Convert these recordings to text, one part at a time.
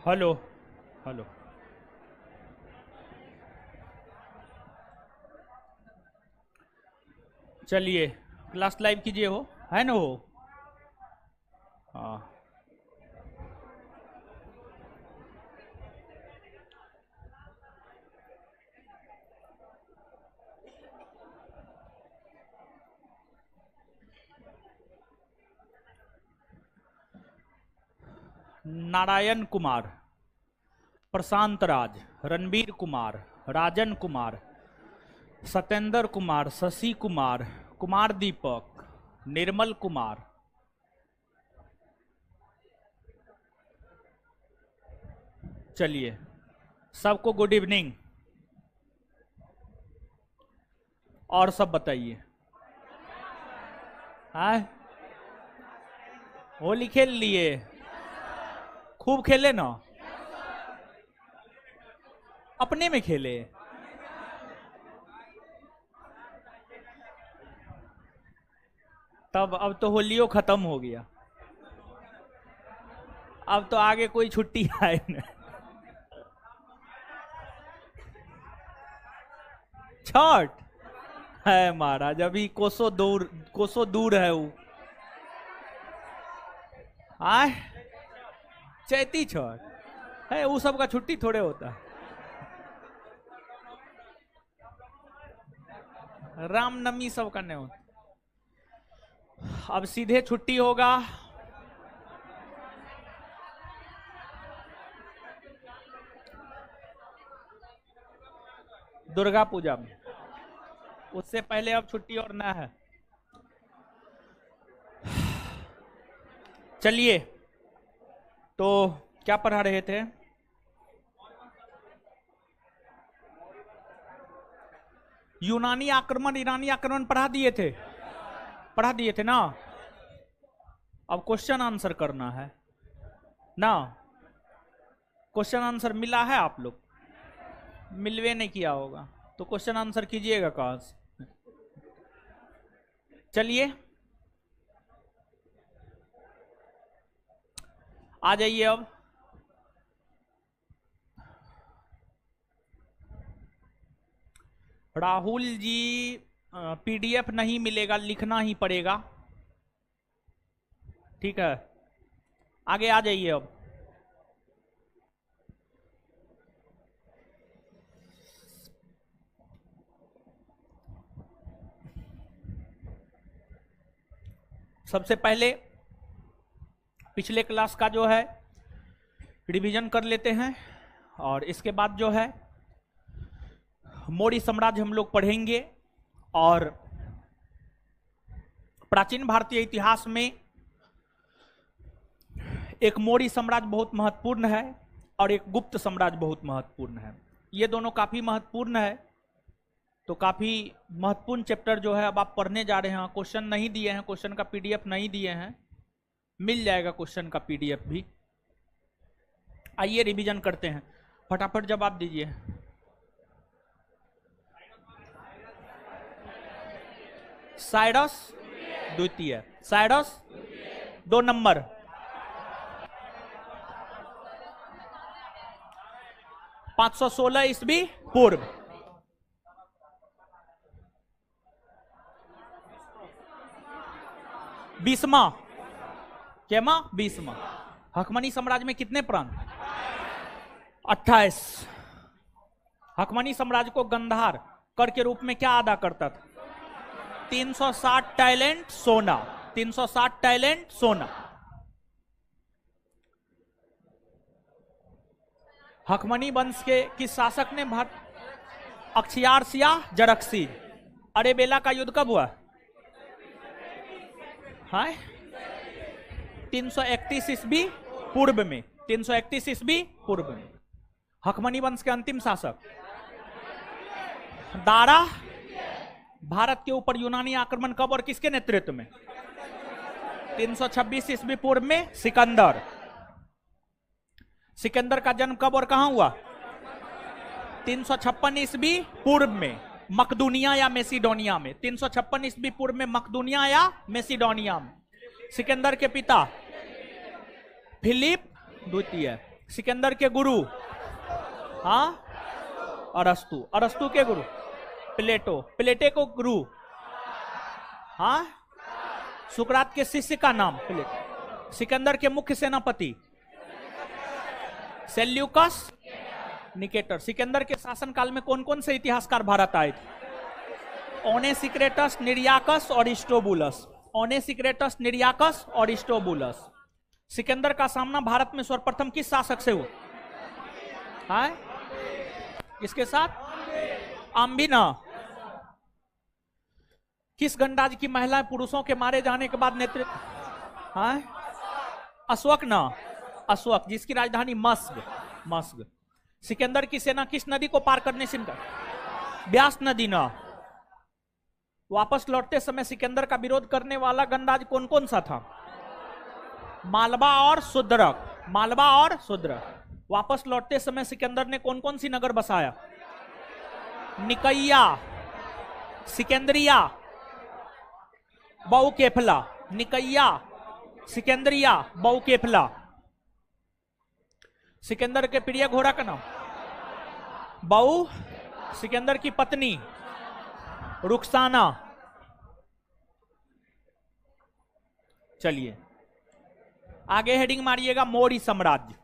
Hello hello. चलिए class live कीजिए, हो है ना हो। हाँ, नारायण कुमार, प्रशांत राज, रणबीर कुमार, राजन कुमार, सत्येंद्र कुमार, शशि कुमार, कुमार दीपक, निर्मल कुमार। चलिए सबको गुड इवनिंग। और सब बताइए। हाँ, होली खेल लिए, खूब खेले ना, अपने में खेले। तब अब तो होलियो खत्म हो गया, अब तो आगे कोई छुट्टी आए न। छठ है महाराज, अभी कोसों दूर है वो। आए चैती छठ है, वो सब का छुट्टी थोड़े होता है। रामनवमी सब का नहीं होता, अब सीधे छुट्टी होगा। दुर्गा पूजा में, उससे पहले अब छुट्टी और ना है। चलिए, तो क्या पढ़ा रहे थे? यूनानी आक्रमण, ईरानी आक्रमण पढ़ा दिए थे ना। अब क्वेश्चन आंसर करना है ना। क्वेश्चन आंसर मिला है आप लोग? मिलवे नहीं किया होगा तो क्वेश्चन आंसर कीजिएगा कहां से। चलिए आ जाइए। अब राहुल जी, पीडीएफ नहीं मिलेगा, लिखना ही पड़ेगा। ठीक है, आगे आ जाइए। अब सबसे पहले पिछले क्लास का जो है रिवीजन कर लेते हैं, और इसके बाद जो है मौर्य साम्राज्य हम लोग पढ़ेंगे। और प्राचीन भारतीय इतिहास में एक मौर्य साम्राज्य बहुत महत्वपूर्ण है और एक गुप्त साम्राज्य बहुत महत्वपूर्ण है। ये दोनों काफी महत्वपूर्ण है, तो काफी महत्वपूर्ण चैप्टर जो है अब आप पढ़ने जा रहे हैं। क्वेश्चन नहीं दिए हैं, क्वेश्चन का पीडीएफ नहीं दिए हैं, मिल जाएगा क्वेश्चन का पीडीएफ भी। आइए रिवीजन करते हैं, फटाफट जवाब दीजिए। साइरस द्वितीय, साइरस 2 नंबर, (516 ईस्वी पूर्व). बीसवा, केमा 20वां। हकमनी साम्राज्य में कितने प्रांत? 28। हकमनी साम्राज्य को गंधार कर के रूप में क्या अदा करता था? 360 टैलेंट सोना, 360 टैलेंट सोना। हकमनी वंश के किस शासक ने अक्षयार्स या जरक्सी? अरेबेला का युद्ध कब हुआ? 331 ईस्वी पूर्व में, 331 ईस्वी पूर्व में। हकमनी वंश के अंतिम शासक दारा। भारत के ऊपर यूनानी आक्रमण कब और किसके नेतृत्व में? 326 ईस्वी पूर्व में सिकंदर। सिकंदर का जन्म कब और कहां हुआ? 356 ईस्वी पूर्व में मकदूनिया या मेसिडोनिया में। 356 ईस्वी पूर्व में मकदूनिया या मेसिडोनिया में। सिकंदर के पिता फिलिप द्वितीय। सिकंदर के गुरु, हाँ, अरस्तु। अरस्तु के गुरु प्लेटो। प्लेटे को गुरु, हाँ, सुकरात के शिष्य का नाम प्लेटो। सिकंदर के मुख्य सेनापति सेल्यूकस निकेटर। सिकंदर के शासनकाल में कौन कौन से इतिहासकार भारत आए थे? ओनेसिक्रेटस, निरियाकस और इस्टोबुलस। ओनेसिक्रेटस, निरियाकस और इस्टोबुलस। सिकंदर का सामना भारत में सर्वप्रथम किस शासक से हुआ? हाँ, किसके साथ? आम्बिना। किस गणराज्य की महिलाएं पुरुषों के मारे जाने के बाद नेतृत्व? हाँ, अश्वक ना, अश्वक, जिसकी राजधानी मस्क। मस्क। सिकंदर की सेना किस नदी को पार करने से निकली? ब्यास नदी ना। वापस लौटते समय सिकंदर का विरोध करने वाला गणराज्य कौन कौन सा था? मालवा और शूद्रक। मालवा और शूद्रक। वापस लौटते समय सिकंदर ने कौन कौन सी नगर बसाया? निकैया, सिकंदरिया, बहुकेफला। निकैया, सिकंदरिया, बहुकेफला। सिकंदर के प्रिय घोड़ा का नाम बहु। सिकंदर की पत्नी रुखसाना। चलिए आगे हेडिंग मारिएगा, मौर्य साम्राज्य।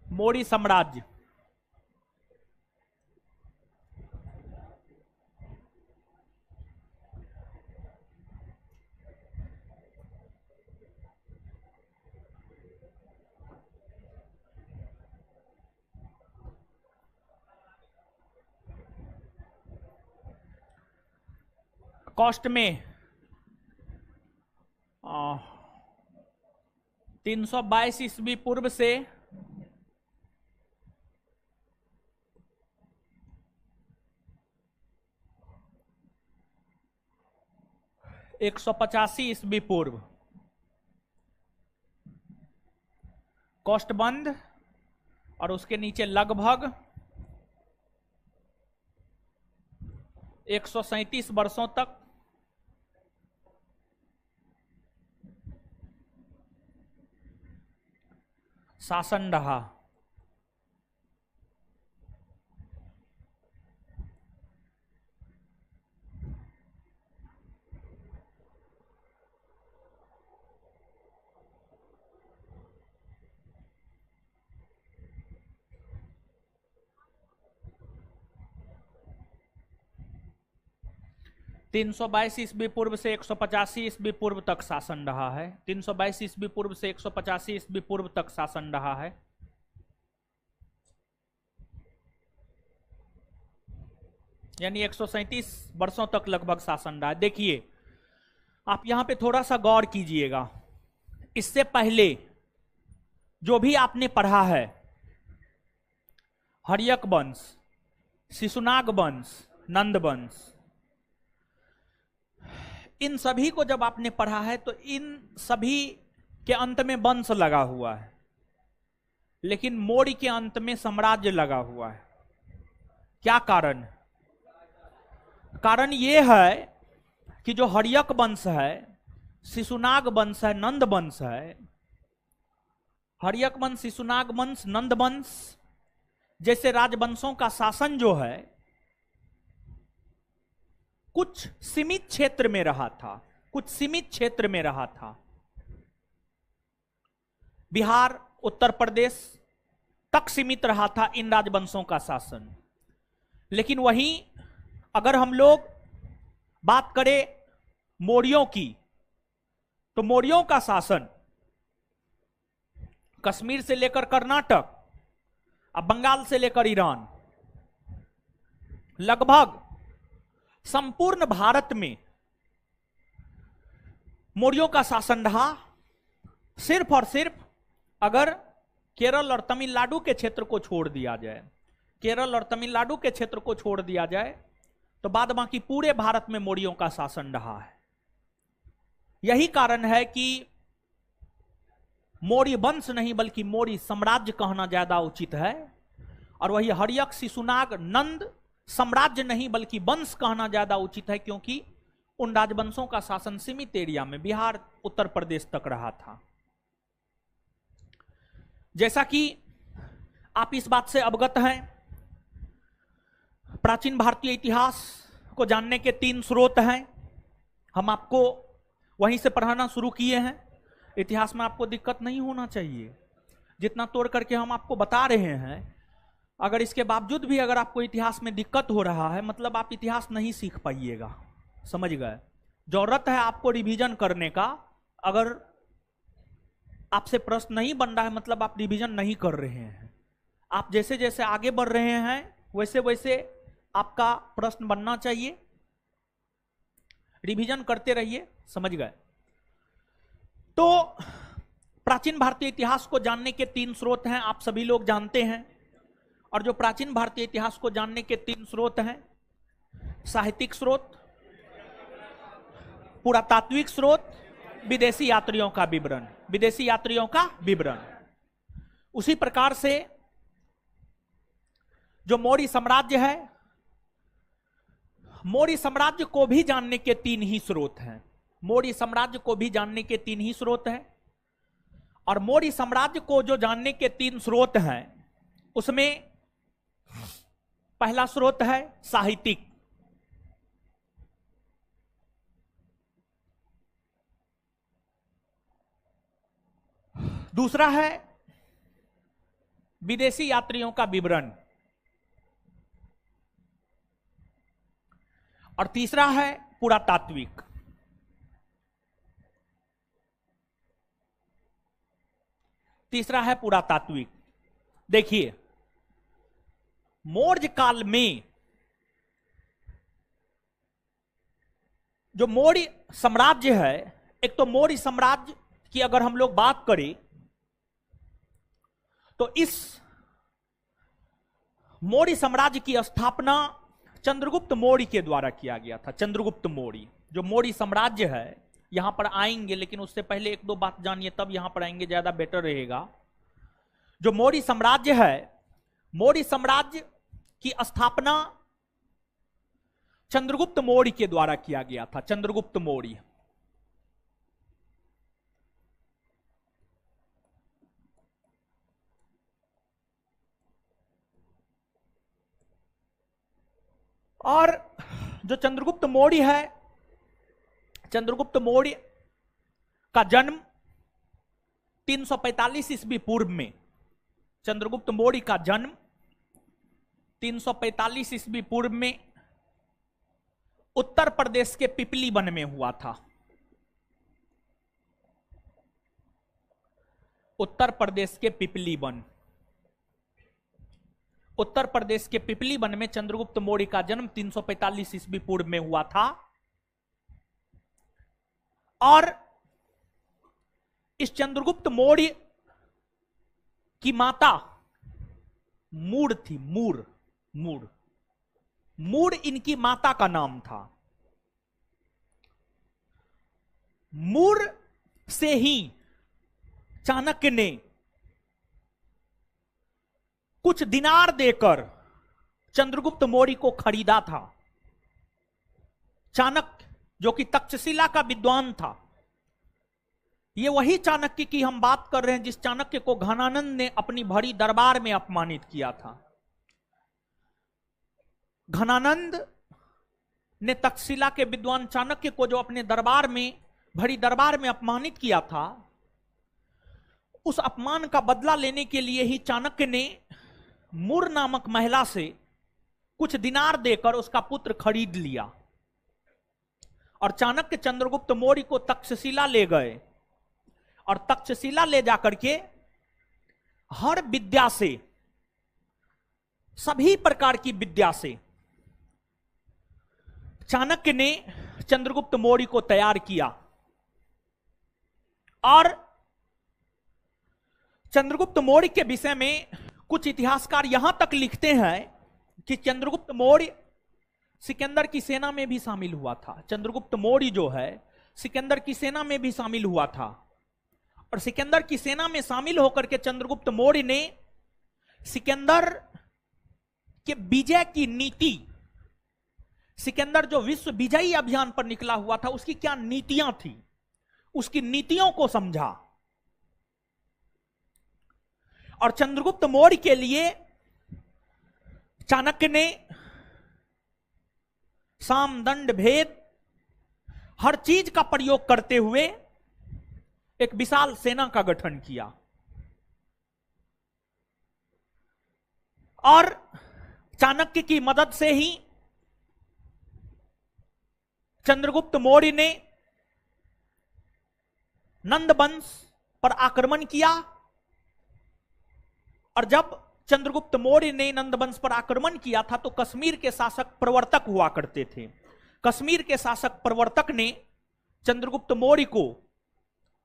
मौर्य साम्राज्य। कॉस्ट में 322 ईस्वी पूर्व से 185 ईस्वी पूर्व कौष्टबंध और उसके नीचे लगभग 137 वर्षों तक शासन रहा। तीन सौ 22 ईस्वी पूर्व से 185 ईस्वी पूर्व तक शासन रहा है। 322 ईस्वी पूर्व से 185 ईस्वी पूर्व तक शासन रहा है। यानी 137 वर्षों तक लगभग शासन रहा है। देखिए आप यहां पे थोड़ा सा गौर कीजिएगा। इससे पहले जो भी आपने पढ़ा है, हर्यक वंश, शिशुनाग वंश, नंद वंश, इन सभी को जब आपने पढ़ा है तो इन सभी के अंत में वंश लगा हुआ है, लेकिन मौर्य के अंत में साम्राज्य लगा हुआ है। क्या कारण? कारण यह है कि जो हर्यक वंश है, शिशुनाग वंश है, नंद वंश है, हर्यक वंश, शिशुनाग वंश, नंद वंश जैसे राजवंशों का शासन जो है कुछ सीमित क्षेत्र में रहा था, कुछ सीमित क्षेत्र में रहा था। बिहार, उत्तर प्रदेश तक सीमित रहा था इन राजवंशों का शासन। लेकिन वहीं अगर हम लोग बात करें मौर्यों की, तो मौर्यों का शासन कश्मीर से लेकर कर्नाटक, अब बंगाल से लेकर ईरान, लगभग संपूर्ण भारत में मौर्यों का शासन रहा सिर्फ और सिर्फ अगर केरल और तमिलनाडु के क्षेत्र को छोड़ दिया जाए, केरल और तमिलनाडु के क्षेत्र को छोड़ दिया जाए तो बाद बाकी पूरे भारत में मौर्यों का शासन रहा है। यही कारण है कि मौर्य वंश नहीं बल्कि मौर्य साम्राज्य कहना ज्यादा उचित है, और वही हर्यक शिशुनाग नंद साम्राज्य नहीं बल्कि वंश कहना ज्यादा उचित है, क्योंकि उन राजवंशों का शासन सीमित एरिया में बिहार उत्तर प्रदेश तक रहा था। जैसा कि आप इस बात से अवगत हैं, प्राचीन भारतीय इतिहास को जानने के 3 स्रोत हैं। हम आपको वहीं से पढ़ाना शुरू किए हैं। इतिहास में आपको दिक्कत नहीं होना चाहिए, जितना तोड़ करके हम आपको बता रहे हैं। अगर इसके बावजूद भी अगर आपको इतिहास में दिक्कत हो रहा है, मतलब आप इतिहास नहीं सीख पाइएगा। समझ गए? जरूरत है आपको रिवीजन करने का। अगर आपसे प्रश्न नहीं बन रहा है, मतलब आप रिवीजन नहीं कर रहे हैं। आप जैसे जैसे आगे बढ़ रहे हैं वैसे वैसे आपका प्रश्न बनना चाहिए। रिवीजन करते रहिए। समझ गए? तो प्राचीन भारतीय इतिहास को जानने के 3 स्रोत हैं, आप सभी लोग जानते हैं। और जो प्राचीन भारतीय इतिहास को जानने के 3 स्रोत हैं, साहित्यिक स्रोत, पुरातात्विक स्रोत, विदेशी यात्रियों का विवरण। विदेशी यात्रियों का विवरण। उसी प्रकार से जो मौर्य साम्राज्य है, मौर्य साम्राज्य को भी जानने के 3 ही स्रोत हैं। मौर्य साम्राज्य को भी जानने के 3 ही स्रोत हैं। और मौर्य साम्राज्य को जो जानने के 3 स्रोत हैं, उसमें पहला स्रोत है साहित्यिक। दूसरा है विदेशी यात्रियों का विवरण, और तीसरा है पुरातात्विक। तीसरा है पुरातात्विक। देखिए, मौर्य काल में जो मौर्य साम्राज्य है, एक तो मौर्य साम्राज्य की अगर हम लोग बात करें तो इस मौर्य साम्राज्य की स्थापना चंद्रगुप्त मौर्य के द्वारा किया गया था। चंद्रगुप्त मौर्य जो मौर्य साम्राज्य है, यहां पर आएंगे लेकिन उससे पहले 1-2 बात जानिए, तब यहां पर आएंगे, ज्यादा बेटर रहेगा। जो मौर्य साम्राज्य है, मौर्य साम्राज्य की स्थापना चंद्रगुप्त मौर्य के द्वारा किया गया था। चंद्रगुप्त मौर्य। और जो चंद्रगुप्त मौर्य है, चंद्रगुप्त मौर्य का जन्म 345 ईस्वी पूर्व में, चंद्रगुप्त मौर्य का जन्म 345 ईस्वी पूर्व में उत्तर प्रदेश के पिपली वन में हुआ था। उत्तर प्रदेश के पिपली वन। उत्तर प्रदेश के पिपली वन में चंद्रगुप्त मौर्य का जन्म 345 ईस्वी पूर्व में हुआ था। और इस चंद्रगुप्त मौर्य की माता मूर थी। मूर, मूर, मूर इनकी माता का नाम था। मूर से ही चाणक्य ने कुछ दिनार देकर चंद्रगुप्त मौर्य को खरीदा था। चाणक्य जो कि तक्षशिला का विद्वान था, ये वही चाणक्य की हम बात कर रहे हैं जिस चाणक्य को घनानंद ने अपनी भरी दरबार में अपमानित किया था। घनानंद ने तक्षशिला के विद्वान चाणक्य को जो अपने दरबार में, भरी दरबार में अपमानित किया था, उस अपमान का बदला लेने के लिए ही चाणक्य ने मूर नामक महिला से कुछ दिनार देकर उसका पुत्र खरीद लिया। और चाणक्य चंद्रगुप्त मौर्य को तक्षशिला ले गए, और तक्षशिला ले जाकर के हर विद्या से, सभी प्रकार की विद्या से चाणक्य ने चंद्रगुप्त मौर्य को तैयार किया। और चंद्रगुप्त मौर्य के विषय में कुछ इतिहासकार यहां तक लिखते हैं कि चंद्रगुप्त मौर्य सिकंदर की सेना में भी शामिल हुआ था। चंद्रगुप्त मौर्य जो है सिकंदर की सेना में भी शामिल हुआ था, और सिकंदर की सेना में शामिल होकर के चंद्रगुप्त मौर्य ने सिकंदर के विजय की नीति, सिकंदर जो विश्व विजयी अभियान पर निकला हुआ था उसकी क्या नीतियां थी, उसकी नीतियों को समझा। और चंद्रगुप्त मौर्य के लिए चाणक्य ने साम दंड भेद हर चीज का प्रयोग करते हुए एक विशाल सेना का गठन किया, और चाणक्य की मदद से ही चंद्रगुप्त मौर्य ने नंद वंश पर आक्रमण किया। और जब चंद्रगुप्त मौर्य ने नंद वंश पर आक्रमण किया था तो कश्मीर के शासक प्रवर्तक हुआ करते थे। कश्मीर के शासक प्रवर्तक ने चंद्रगुप्त मौर्य को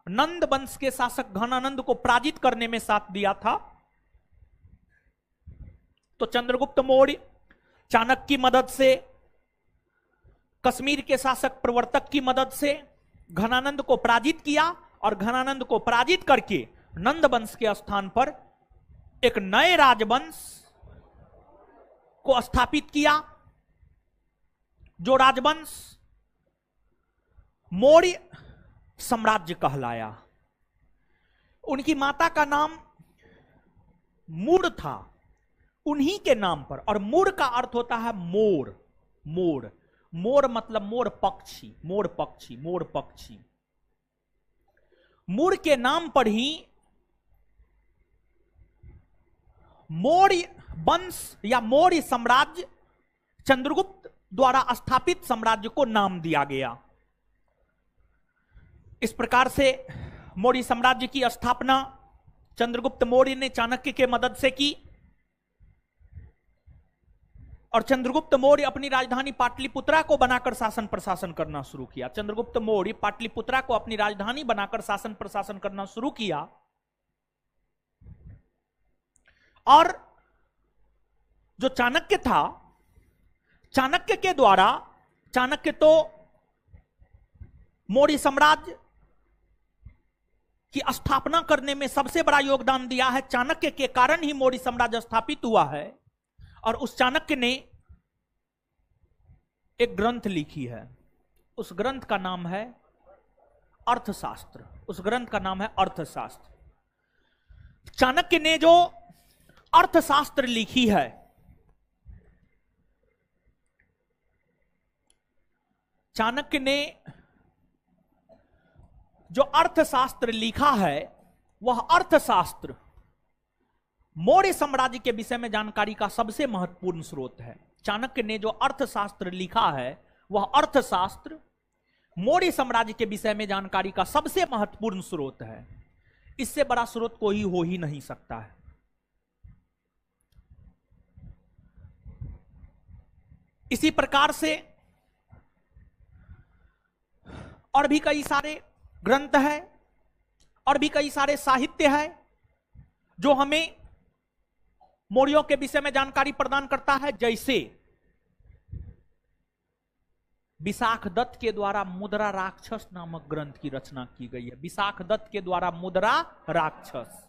नंद वंश के शासक घनानंद को पराजित करने में साथ दिया था। तो चंद्रगुप्त मौर्य चाणक्य की मदद से, कश्मीर के शासक प्रवर्तक की मदद से घनानंद को पराजित किया, और घनानंद को पराजित करके नंद वंश के स्थान पर एक नए राजवंश को स्थापित किया, जो राजवंश मौर्य साम्राज्य कहलाया। उनकी माता का नाम मूर था, उन्हीं के नाम पर। और मूर का अर्थ होता है मोर। मोर, मोर मतलब मोर पक्षी, मोर पक्षी, मोर पक्षी। मूर के नाम पर ही मौर्य वंश या मौर्य साम्राज्य, चंद्रगुप्त द्वारा स्थापित साम्राज्य को नाम दिया गया। इस प्रकार से मौर्य साम्राज्य की स्थापना चंद्रगुप्त मौर्य ने चाणक्य के मदद से की, और चंद्रगुप्त मौर्य अपनी राजधानी पाटलिपुत्रा को बनाकर शासन प्रशासन करना शुरू किया। चंद्रगुप्त मौर्य पाटलिपुत्रा को अपनी राजधानी बनाकर शासन प्रशासन करना शुरू किया, और जो चाणक्य था, चाणक्य के द्वारा, चाणक्य तो मौर्य साम्राज्य की स्थापना करने में सबसे बड़ा योगदान दिया है। चाणक्य के कारण ही मौर्य साम्राज्य स्थापित हुआ है। और उस चाणक्य ने एक ग्रंथ लिखी है, उस ग्रंथ का नाम है अर्थशास्त्र। उस ग्रंथ का नाम है अर्थशास्त्र। चाणक्य ने जो अर्थशास्त्र लिखी है, चाणक्य ने जो अर्थशास्त्र लिखा है, वह अर्थशास्त्र मौर्य साम्राज्य के विषय में जानकारी का सबसे महत्वपूर्ण स्रोत है। चाणक्य ने जो अर्थशास्त्र लिखा है, वह अर्थशास्त्र मौर्य साम्राज्य के विषय में जानकारी का सबसे महत्वपूर्ण स्रोत है। इससे बड़ा स्रोत कोई हो ही नहीं सकता है। इसी प्रकार से और भी कई सारे ग्रंथ है, और भी कई सारे साहित्य है जो हमें मौर्यों के विषय में जानकारी प्रदान करता है। जैसे विशाख दत्त के द्वारा मुद्रा राक्षस नामक ग्रंथ की रचना की गई है। विशाख दत्त के द्वारा मुद्रा राक्षस।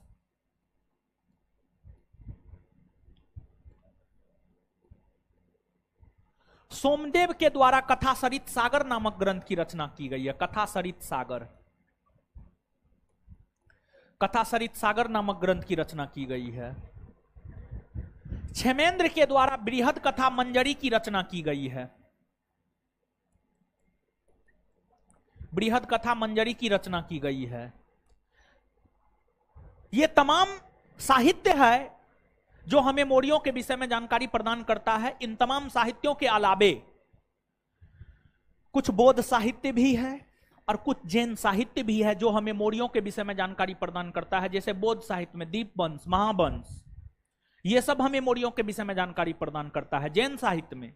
सोमदेव के द्वारा कथा सरित सागर नामक ग्रंथ की रचना की गई है। कथा सरित सागर, कथा सरित सागर नामक ग्रंथ की रचना की गई है। क्षेमेंद्र के द्वारा बृहद कथा मंजरी की रचना की गई है। बृहद कथा मंजरी की रचना की गई है। ये तमाम साहित्य है जो हमें मौर्यों के विषय में जानकारी प्रदान करता है। इन तमाम साहित्यों के अलावे कुछ बौद्ध साहित्य भी है और कुछ जैन साहित्य भी है जो हमें मौर्यों के विषय में जानकारी प्रदान करता है। जैसे बौद्ध साहित्य में दीपवंश, महावंश, ये सब हमें मौर्यों के विषय में जानकारी प्रदान करता है। जैन साहित्य में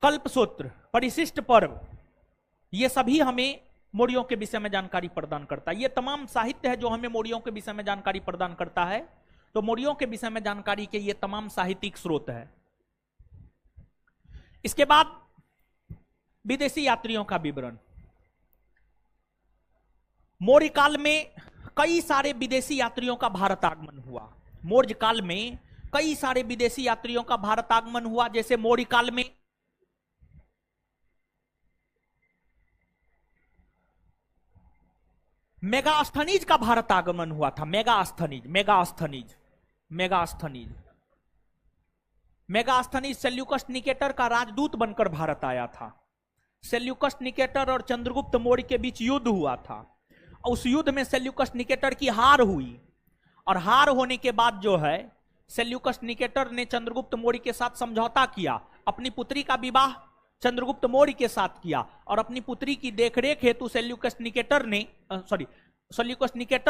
कल्पसूत्र, परिशिष्ट पर्व, ये सभी हमें मौर्यों के विषय में जानकारी प्रदान करता है। ये तमाम साहित्य है जो हमें मौर्यों के विषय में जानकारी प्रदान करता है। तो मौर्यों के विषय में जानकारी के ये तमाम साहित्यिक स्रोत है। इसके बाद विदेशी यात्रियों का विवरण। मौर्य काल में कई सारे विदेशी यात्रियों का भारत आगमन हुआ। मौर्य काल में कई सारे विदेशी यात्रियों का भारत आगमन हुआ। जैसे मौर्य काल में मेगास्थनीज का भारत आगमन हुआ था। मेगास्थनीज सेल्यूकस निकेटर का राजदूत बनकर भारत आया था। सेल्यूकस निकेटर और चंद्रगुप्त मौर्य के बीच युद्ध हुआ था। उस युद्ध में सेल्यूकस निकेटर की हार हुई, और हार होने के बाद जो है सेल्यूकस निकेटर ने चंद्रगुप्त मौर्य के साथ समझौता किया। अपनी पुत्री का विवाह चंद्रगुप्त मौर्य के साथ किया, और अपनी पुत्री की देखरेख हेतु सेल्यूकस निकेटर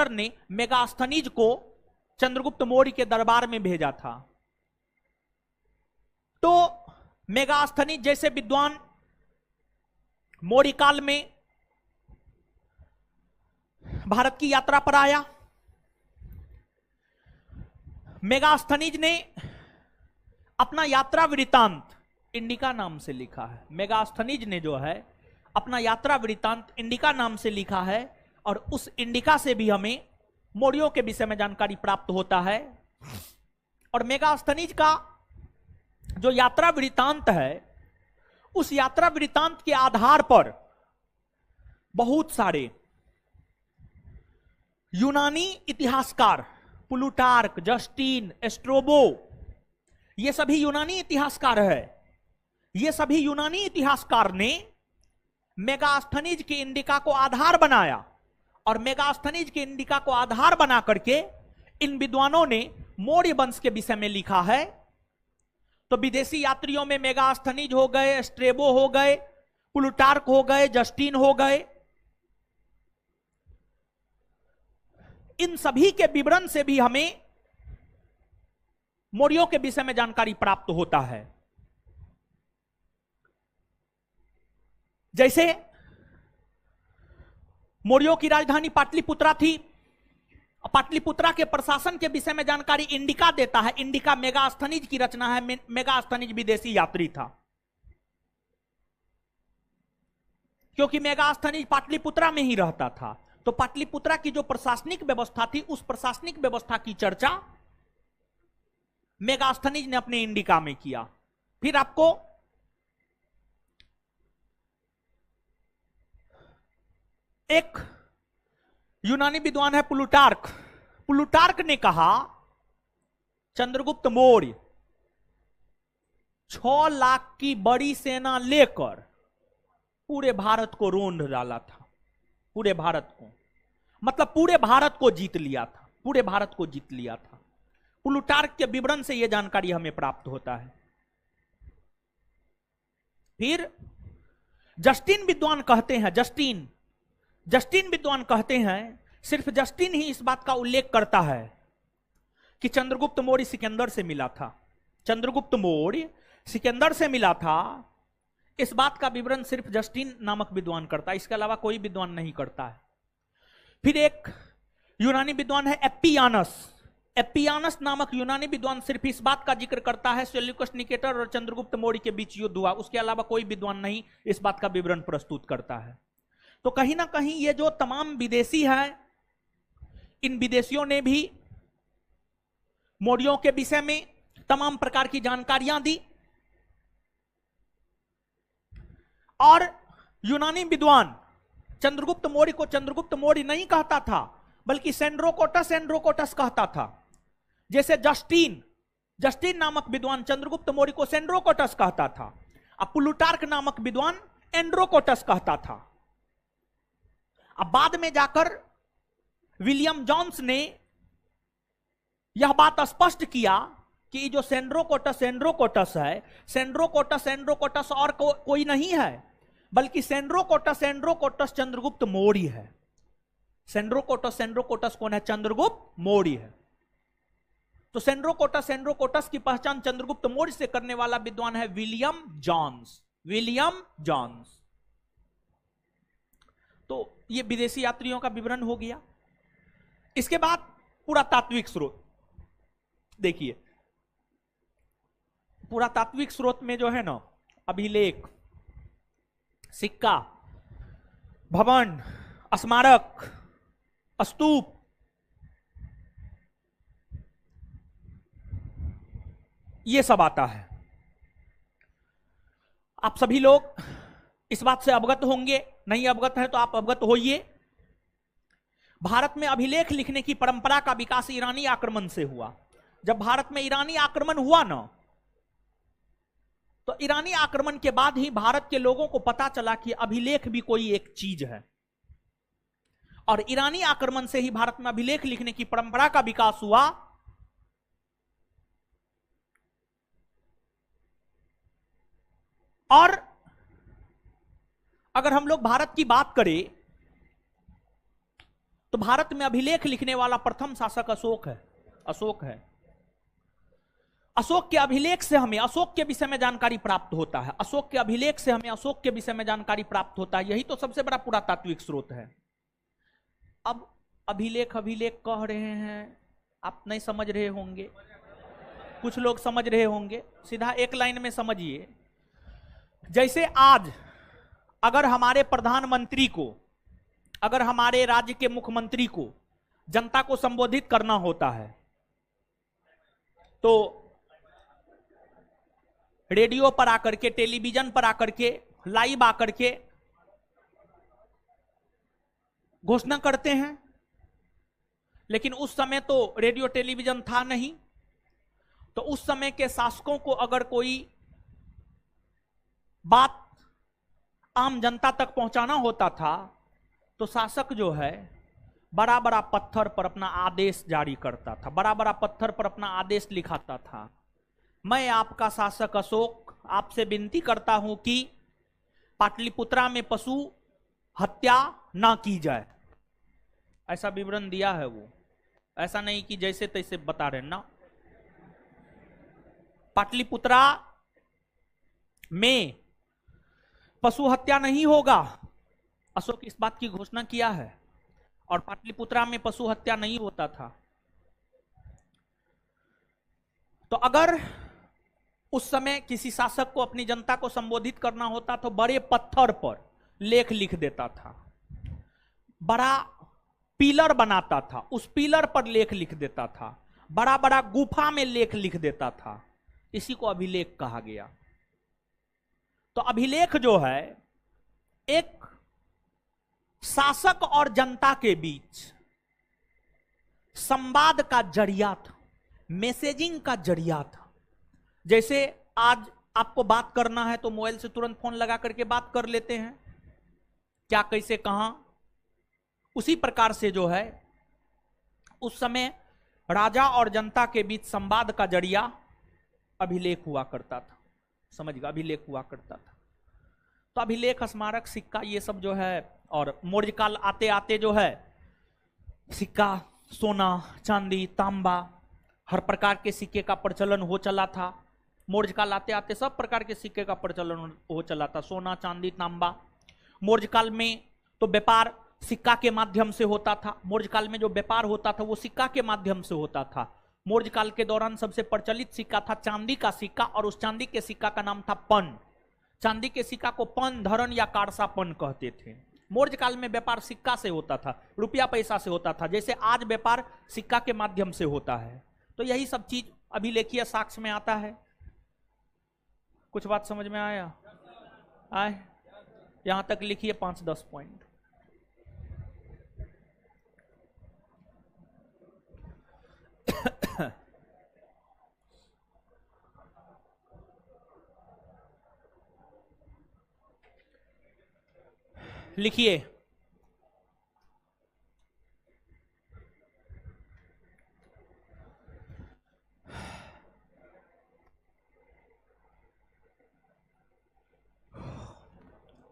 ने मेगास्थनीज को चंद्रगुप्त मौर्य के दरबार में भेजा था। तो मेगास्थनीज जैसे विद्वान मौर्य काल में भारत की यात्रा पर आया। मेगास्थनीज ने अपना यात्रा वृत्तांत इंडिका नाम से लिखा है। मेगास्थनीज ने जो है अपना यात्रा वृत्तांत इंडिका नाम से लिखा है, और उस इंडिका से भी हमें मौर्यों के विषय में जानकारी प्राप्त होता है। और मेगास्थनीज का जो यात्रा वृत्तांत है, उस यात्रा वृत्तांत के आधार पर बहुत सारे यूनानी इतिहासकार, प्लूटार्क, जस्टिन, एस्ट्रोबो, ये सभी यूनानी इतिहासकार है। ये सभी यूनानी इतिहासकार ने मेगास्थनीज के इंडिका को आधार बनाया, और मेगास्थनीज के इंडिका को आधार बना करके इन विद्वानों ने मौर्य वंश के विषय में लिखा है। तो विदेशी यात्रियों में मेगास्थनीज हो गए, स्ट्रेबो हो गए, प्लूटार्क हो गए, जस्टिन हो गए। इन सभी के विवरण से भी हमें मौर्यों के विषय में जानकारी प्राप्त होता है। जैसे मौर्यों की राजधानी पाटलिपुत्रा थी। पाटलिपुत्रा के प्रशासन के विषय में जानकारी इंडिका देता है। इंडिका मेगास्थनीज की रचना है। मेगास्थनीज विदेशी यात्री था, क्योंकि मेगास्थनीज पाटलिपुत्रा में ही रहता था। तो पाटलिपुत्रा की जो प्रशासनिक व्यवस्था थी, उस प्रशासनिक व्यवस्था की चर्चा मेगास्थनीज ने अपने इंडिका में किया। फिर आपको एक यूनानी विद्वान है प्लूटार्क। प्लूटार्क ने कहा चंद्रगुप्त मौर्य 6 लाख की बड़ी सेना लेकर पूरे भारत को रोंद डाला था। पूरे भारत को, मतलब पूरे भारत को जीत लिया था। पूरे भारत को जीत लिया था। प्लूटार्क के विवरण से यह जानकारी हमें प्राप्त होता है। फिर जस्टिन विद्वान कहते हैं, जस्टिन विद्वान कहते हैं, सिर्फ जस्टिन ही इस बात का उल्लेख करता है कि चंद्रगुप्त मौर्य सिकंदर से मिला था। चंद्रगुप्त मौर्य सिकंदर से मिला था। इस बात का विवरण सिर्फ जस्टिन नामक विद्वान करता है, इसके अलावा कोई विद्वान नहीं करता है। फिर एक यूनानी विद्वान है एप्पियानस। एप्पियानस नामक यूनानी विद्वान सिर्फ इस बात का जिक्र करता है सेल्यूकस निकेटर और चंद्रगुप्त मौर्य के बीच युद्ध हुआ, उसके अलावा कोई विद्वान नहीं इस बात का विवरण प्रस्तुत करता है। तो कहीं ना कहीं ये जो तमाम विदेशी हैं, इन विदेशियों ने भी मौर्यों के विषय में तमाम प्रकार की जानकारियां दी। और यूनानी विद्वान चंद्रगुप्त मौर्य को चंद्रगुप्त मौर्य नहीं कहता था, बल्कि सेंड्रोकोटस कहता था। जैसे जस्टिन नामक विद्वान चंद्रगुप्त मौर्य को सेंड्रोकोटस कहता था, अब प्लूटार्क नामक विद्वान एंड्रोकोटस कहता था। अब बाद में जाकर विलियम जोन्स ने यह बात स्पष्ट किया कि जो सेंड्रोकोटस है, सेंड्रोकोटस और कोई नहीं है, बल्कि सेंड्रोकोटस चंद्रगुप्त मौर्य है। सेंड्रोकोटस कौन है? चंद्रगुप्त मौर्य है। तो सेंड्रोकोटस की पहचान चंद्रगुप्त मौर्य से करने वाला विद्वान है विलियम जॉन्स। तो ये विदेशी यात्रियों का विवरण हो गया। इसके बाद पुरातात्विक स्रोत देखिए, पुरातात्विक स्रोत में जो है ना, अभिलेख, सिक्का, भवन, स्मारक, स्तूप, ये सब आता है। आप सभी लोग इस बात से अवगत होंगे, नहीं अवगत है तो आप अवगत होइए। भारत में अभिलेख लिखने की परंपरा का विकास ईरानी आक्रमण से हुआ। जब भारत में ईरानी आक्रमण हुआ ना, तो ईरानी आक्रमण के बाद ही भारत के लोगों को पता चला कि अभिलेख भी कोई एक चीज है, और ईरानी आक्रमण से ही भारत में अभिलेख लिखने की परंपरा का विकास हुआ। और अगर हम लोग भारत की बात करें तो भारत में अभिलेख लिखने वाला प्रथम शासक अशोक है। अशोक है। अशोक के अभिलेख से हमें अशोक के विषय में जानकारी प्राप्त होता है। अशोक के अभिलेख से हमें अशोक के विषय में जानकारी प्राप्त होता है। यही तो सबसे बड़ा पुरातात्विक स्रोत है। अब अभिलेख अभिलेख कह रहे हैं, आप नहीं समझ रहे होंगे, कुछ लोग समझ रहे होंगे। सीधा एक लाइन में समझिए। जैसे आज अगर हमारे प्रधानमंत्री को, अगर हमारे राज्य के मुख्यमंत्री को जनता को संबोधित करना होता है तो रेडियो पर आकर के, टेलीविजन पर आकर के, लाइव आकर के घोषणा करते हैं। लेकिन उस समय तो रेडियो टेलीविजन था नहीं, तो उस समय के शासकों को अगर कोई बात आम जनता तक पहुंचाना होता था तो शासक जो है बड़ा बड़ा पत्थर पर अपना आदेश जारी करता था, बड़ा बड़ा पत्थर पर अपना आदेश लिखाता था। मैं आपका शासक अशोक आपसे विनती करता हूं कि पाटलिपुत्रा में पशु हत्या ना की जाए। ऐसा विवरण दिया है वो, ऐसा नहीं कि जैसे तैसे बता रहे ना। पाटलिपुत्रा में पशु हत्या नहीं होगा, अशोक इस बात की घोषणा किया है। और पाटलिपुत्रा में पशु हत्या नहीं होता था। तो अगर उस समय किसी शासक को अपनी जनता को संबोधित करना होता तो बड़े पत्थर पर लेख लिख देता था, बड़ा पिलर बनाता था, उस पिलर पर लेख लिख देता था, बड़ा बड़ा गुफा में लेख लिख देता था। इसी को अभिलेख कहा गया। तो अभिलेख जो है एक शासक और जनता के बीच संवाद का जरिया था, मैसेजिंग का जरिया था। जैसे आज आपको बात करना है तो मोबाइल से तुरंत फोन लगा करके बात कर लेते हैं, क्या कैसे कहां। उसी प्रकार से जो है उस समय राजा और जनता के बीच संवाद का जरिया अभिलेख हुआ करता था। समझिएगा, अभिलेख हुआ करता था। तो अभिलेख, स्मारक, सिक्का, ये सब जो है, और मौर्य काल आते आते जो है सिक्का, सोना, चांदी, तांबा, हर प्रकार के सिक्के का प्रचलन हो चला था। मौर्य काल आते आते सब प्रकार के सिक्के का प्रचलन हो चला था, सोना, चांदी, तांबा। मौर्य काल में तो व्यापार सिक्का के माध्यम से होता था। मौर्य काल में जो व्यापार होता था वो सिक्का के माध्यम से होता था। मौर्य काल के दौरान सबसे प्रचलित सिक्का था चांदी का सिक्का, और उस चांदी के सिक्का का नाम था पन। चांदी के सिक्का को पन, धरन या कारसापन कहते थे। मौर्य काल में व्यापार सिक्का से होता था, रुपया पैसा से होता था, जैसे आज व्यापार सिक्का के माध्यम से होता है। तो यही सब चीज अभिलेखीय साक्ष्य में आता है। कुछ बात समझ में आया? आए यहां तक लिखिए 5-10 पॉइंट। लिखिए,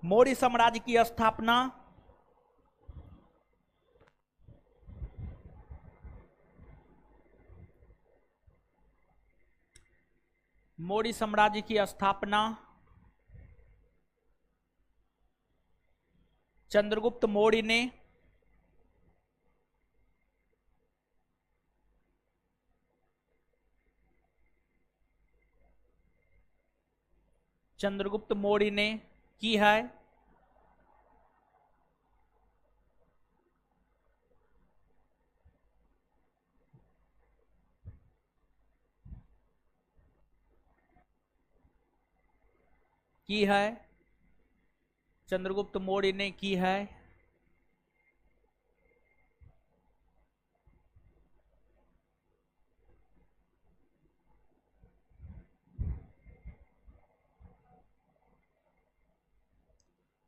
मौर्य साम्राज्य की स्थापना मौर्य साम्राज्य की स्थापना चंद्रगुप्त मौर्य ने की है। चंद्रगुप्त मौर्य ने की है।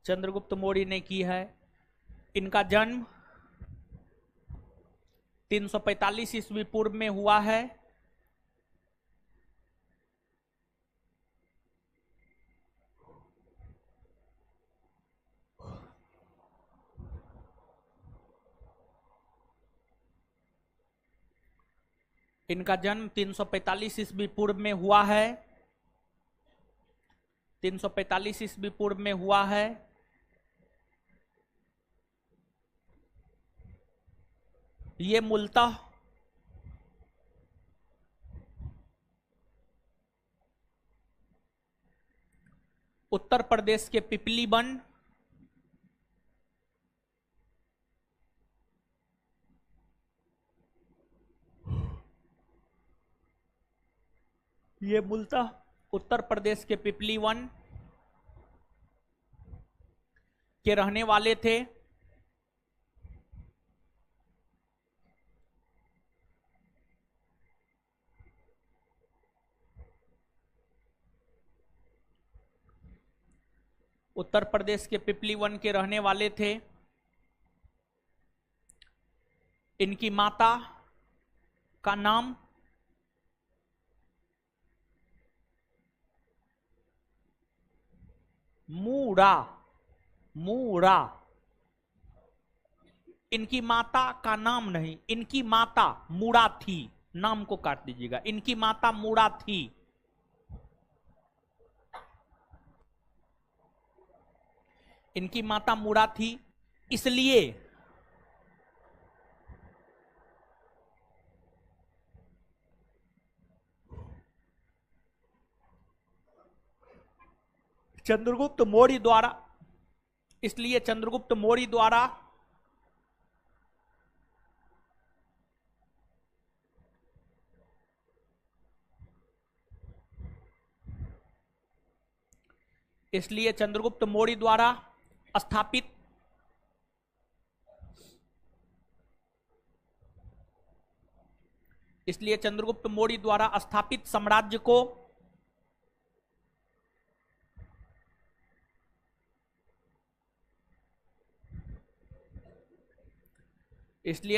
चंद्रगुप्त मौर्य ने की है। इनका जन्म 345 ईस्वी पूर्व में हुआ है। इनका जन्म 345 ईस्वी पूर्व में हुआ है। 345 ईस्वी पूर्व में हुआ है। ये मूलतः उत्तर प्रदेश के पिपलीबन ये मूलतः उत्तर प्रदेश के पिपलीवन के रहने वाले थे। उत्तर प्रदेश के पिपलीवन के रहने वाले थे। इनकी माता का नाम मूड़ा मूड़ा। इनकी माता का नाम नहीं, इनकी माता मूड़ा थी। नाम को काट दीजिएगा। इनकी माता मूड़ा थी। इनकी माता मूड़ा थी, इसलिए चंद्रगुप्त मौर्य द्वारा स्थापित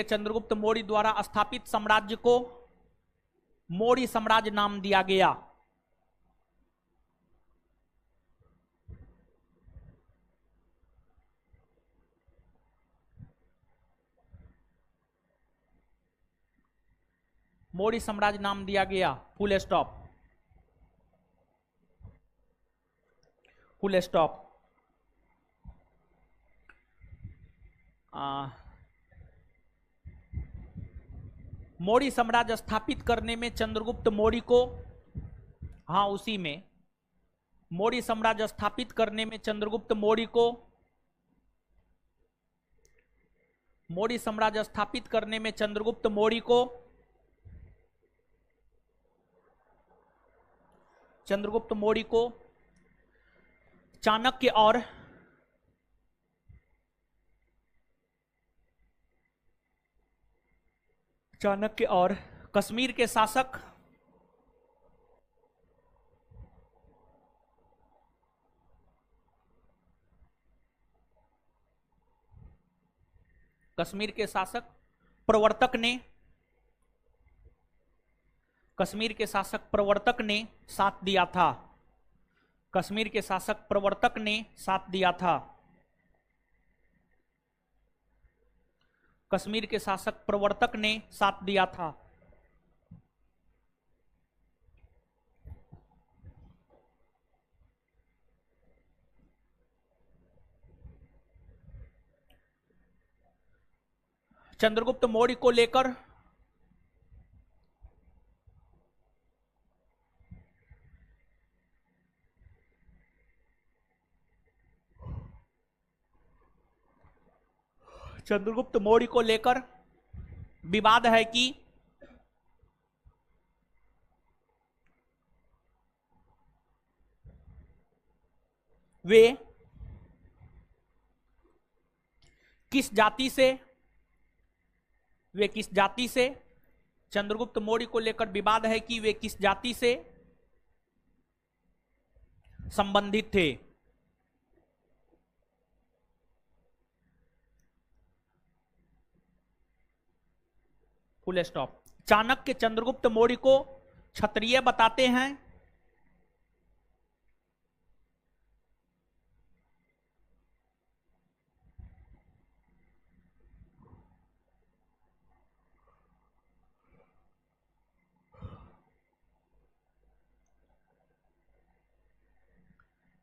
चंद्रगुप्त मौर्य द्वारा स्थापित साम्राज्य को मौर्य साम्राज्य नाम दिया गया। मौर्य साम्राज्य नाम दिया गया। Full stop. मौर्य साम्राज्य स्थापित करने में चंद्रगुप्त मौर्य को मौर्य साम्राज्य स्थापित करने में चंद्रगुप्त मौर्य को चाणक्य और कश्मीर के शासक प्रवर्तक ने साथ दिया था। कश्मीर के शासक प्रवर्तक ने साथ दिया था। कश्मीर के शासक प्रवर्तक ने साथ दिया था। चंद्रगुप्त मौर्य को लेकर विवाद है कि वे किस जाति से चंद्रगुप्त मौर्य को लेकर विवाद है कि वे किस जाति से संबंधित थे। Full stop. चाणक्य चंद्रगुप्त मौर्य को क्षत्रिय बताते हैं।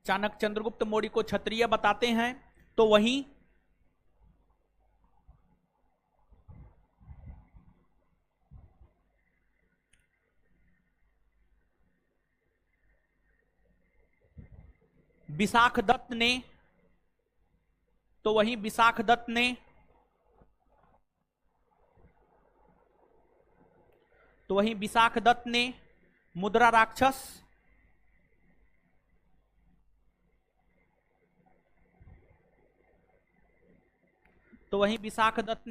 चाणक्य चंद्रगुप्त मौर्य को क्षत्रिय बताते हैं, तो वहीं विशाख दत्त ने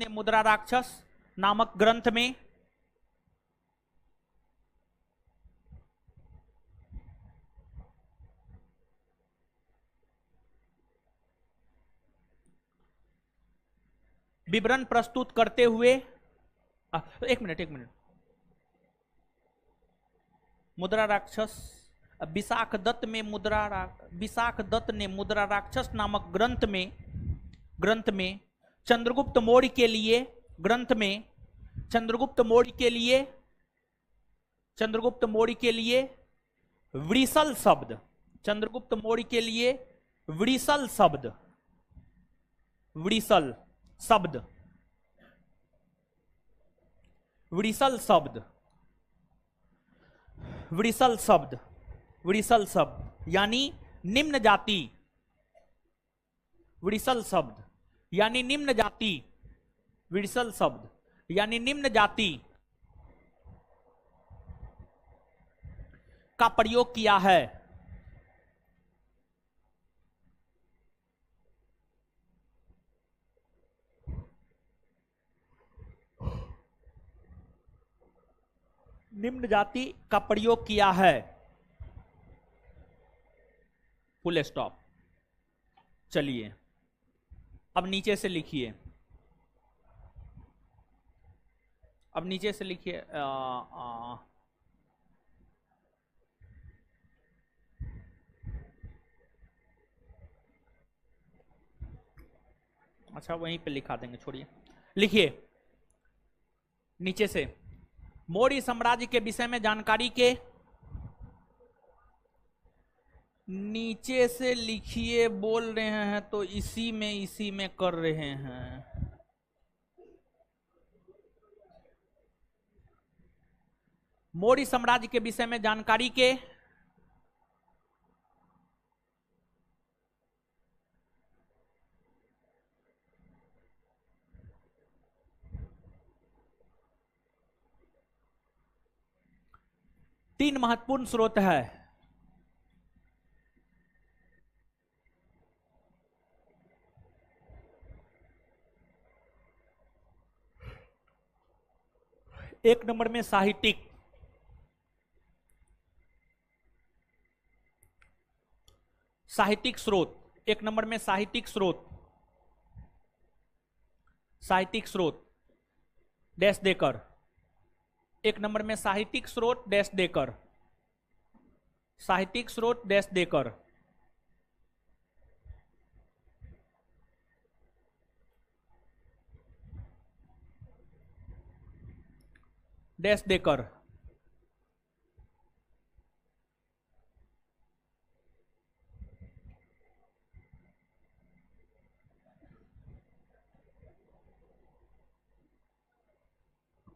मुद्रा राक्षस नामक ग्रंथ में विवरण प्रस्तुत करते हुए एक मिनट मुद्रा राक्षस विशाख दत्त ने मुद्रा राक्षस नामक ग्रंथ में चंद्रगुप्त मौर्य के लिए वृषल शब्द यानी निम्न जाति, वृषल शब्द यानी निम्न जाति का प्रयोग किया है। Full stop. चलिए अब नीचे से लिखिए। अच्छा वहीं पे लिखा देंगे, छोड़िए। लिखिए नीचे से, मौर्य साम्राज्य के विषय में जानकारी के नीचे से लिखिए। बोल रहे हैं तो इसी में कर रहे हैं। मौर्य साम्राज्य के विषय में जानकारी के तीन महत्वपूर्ण स्रोत है। एक नंबर में साहित्यिक स्रोत, एक नंबर में साहित्यिक स्रोत डैश देकर, एक नंबर में साहित्यिक स्रोत डैश देकर, डैश देकर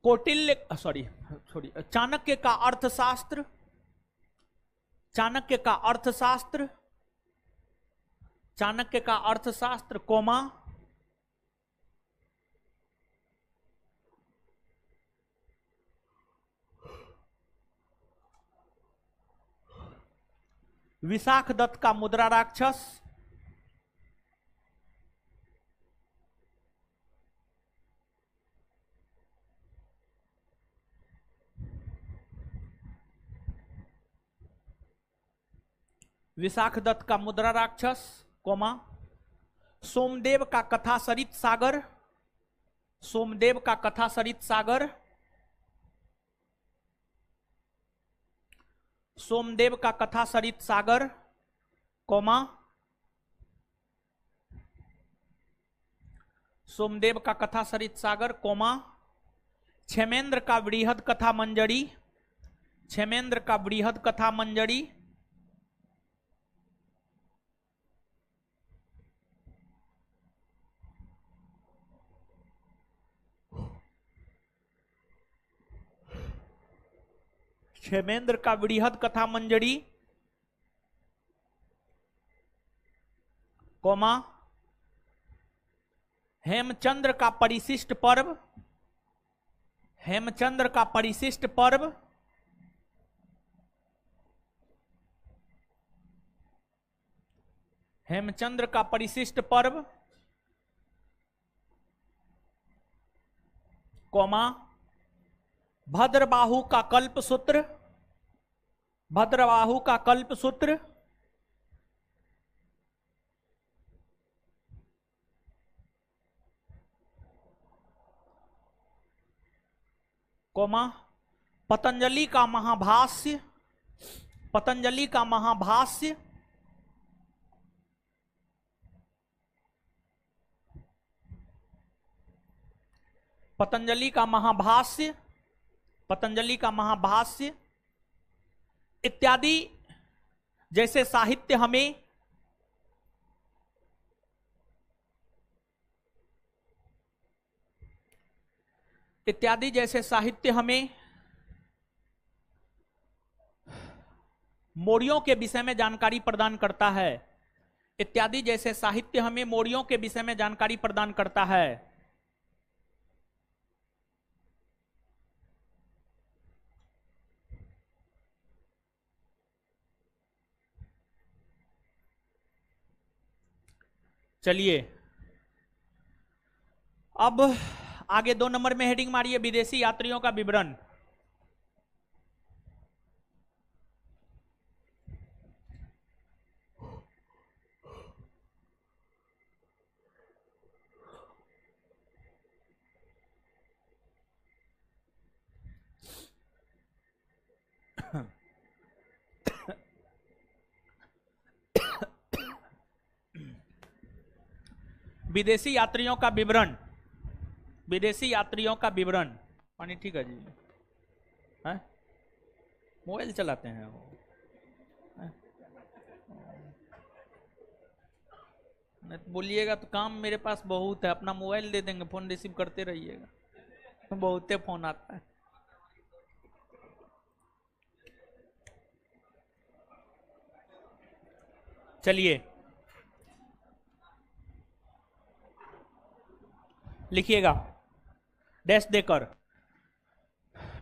कौटिल्य सॉरी सॉरी चाणक्य का अर्थशास्त्र, चाणक्य का अर्थशास्त्र, चाणक्य का अर्थशास्त्र कोमा विशाख दत्त का मुद्रा राक्षस, विशाख दत्त का मुद्रा राक्षस कोमा सोमदेव का कथा सरित सागर, सोमदेव का कथा सरित सागर, सोमदेव का कथा सरित सागर कोमा सोमदेव का कथा सरित सागर कोमा क्षेमेंद्र का बृहद कथा मंजरी, क्षेमेंद्र का बृहद कथा मंजरी, क्षेमेंद्र का बृहद कथा मंजरी कोमा हेमचंद्र का परिशिष्ट पर्व, हेमचंद्र का परिशिष्ट पर्व, हेमचंद्र का परिशिष्ट पर्व कोमा भद्रबाहु का कल्पसूत्र, भद्रबाहु का कल्पसूत्र, कोमा पतंजलि का महाभाष्य, पतंजलि का महाभाष्य, पतंजलि का महाभाष्य, पतंजलि का महाभाष्य इत्यादि जैसे साहित्य हमें इत्यादि जैसे साहित्य हमें मौर्यों के विषय में जानकारी प्रदान करता है, इत्यादि जैसे साहित्य हमें मौर्यों के विषय में जानकारी प्रदान करता है। चलिए अब आगे 2 नंबर में हेडिंग मारिए विदेशी यात्रियों का विवरण। विदेशी यात्रियों का विवरण, विदेशी यात्रियों का विवरण। पानी ठीक है जी, है मोबाइल चलाते हैं वो, नहीं तो बोलिएगा तो काम मेरे पास बहुत है, अपना मोबाइल दे देंगे, फोन रिसीव करते रहिएगा, बहुते फोन आता है। चलिए लिखिएगा डैश देकर,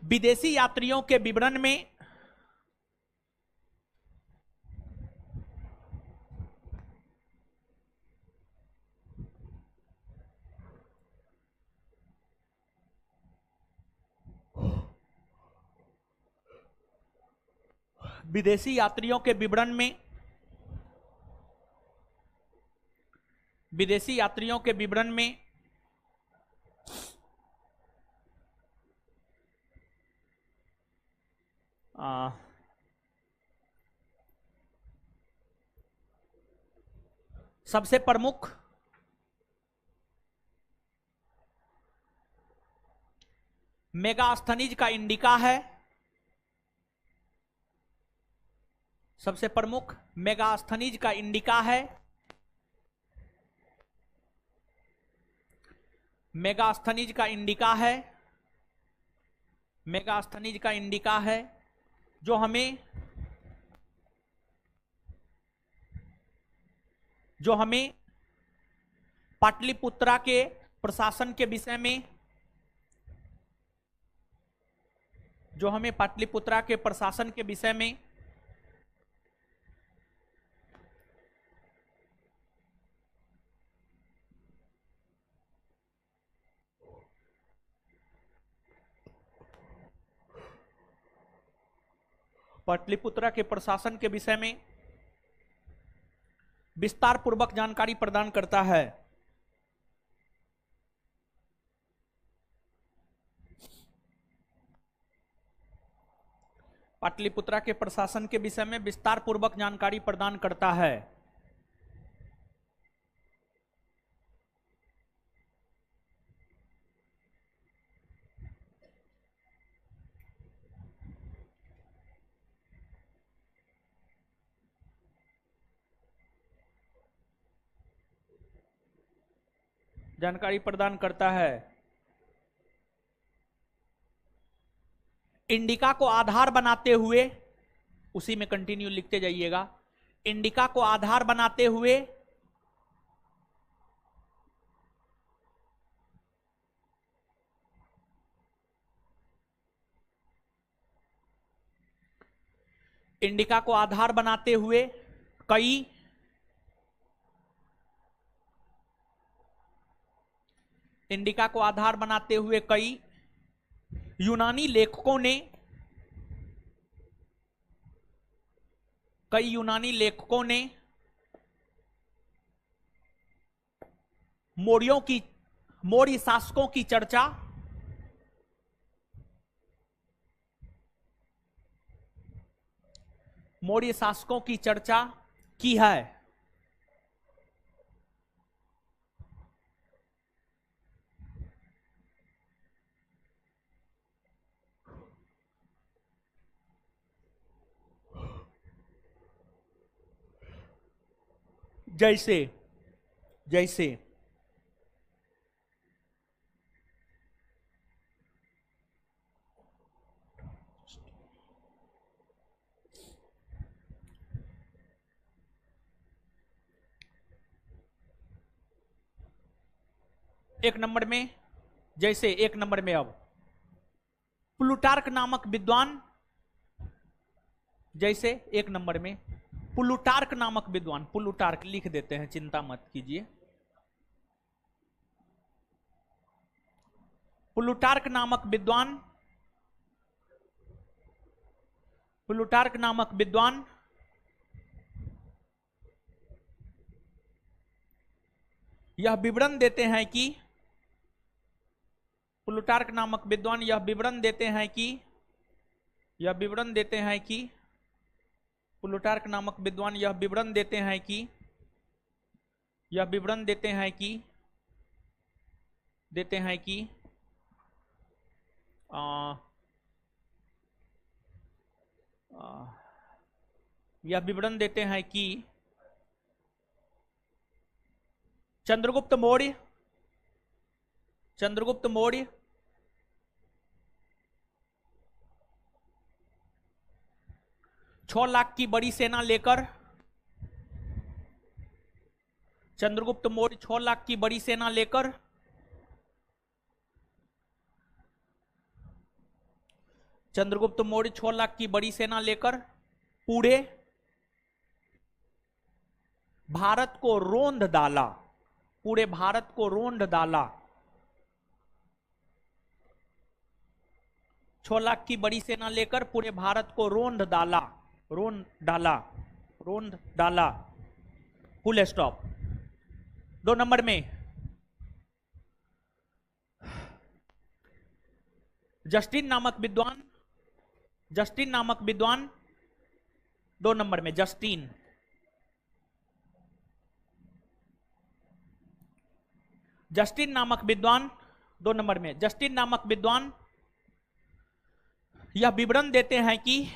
विदेशी यात्रियों के विवरण में विदेशी यात्रियों के विवरण में विदेशी यात्रियों के विवरण में सबसे प्रमुख मेगास्थनीज का इंडिका है, सबसे प्रमुख मेगास्थनीज का इंडिका है, मेगास्थनीज का इंडिका है। मेगास्थनीज का इंडिका है, जो हमें पाटलिपुत्रा के प्रशासन के विषय में, जो हमें पाटलिपुत्रा के प्रशासन के विषय में पाटलिपुत्रा के प्रशासन के विषय में विस्तार पूर्वक जानकारी प्रदान करता है। पाटलिपुत्रा के प्रशासन के विषय में विस्तार पूर्वक जानकारी प्रदान करता है। जानकारी प्रदान करता है। इंडिका को आधार बनाते हुए, उसी में कंटिन्यू लिखते जाइएगा, इंडिका को आधार बनाते हुए इंडिका को आधार बनाते हुए कई इंडिका को आधार बनाते हुए कई यूनानी लेखकों ने मौर्य शासकों की चर्चा की है। जैसे एक नंबर में अब प्लूटार्क नामक विद्वान, जैसे एक नंबर में प्लूटार्क नामक विद्वान, प्लूटार्क लिख देते हैं, चिंता मत कीजिए। प्लूटार्क नामक विद्वान यह विवरण देते हैं कि प्लूटार्क नामक विद्वान यह विवरण देते हैं कि प्लूटार्क नामक विद्वान यह विवरण देते हैं कि चंद्रगुप्त मौर्य 6 लाख की बड़ी सेना लेकर चंद्रगुप्त मौर्य 6 लाख की बड़ी सेना लेकर पूरे भारत को रोंद डाला। 6 लाख की बड़ी सेना लेकर पूरे भारत को रोंद डाला। Full stop. 2 नंबर में जस्टिन नामक विद्वान 2 नंबर में जस्टिन नामक विद्वान यह विवरण देते हैं कि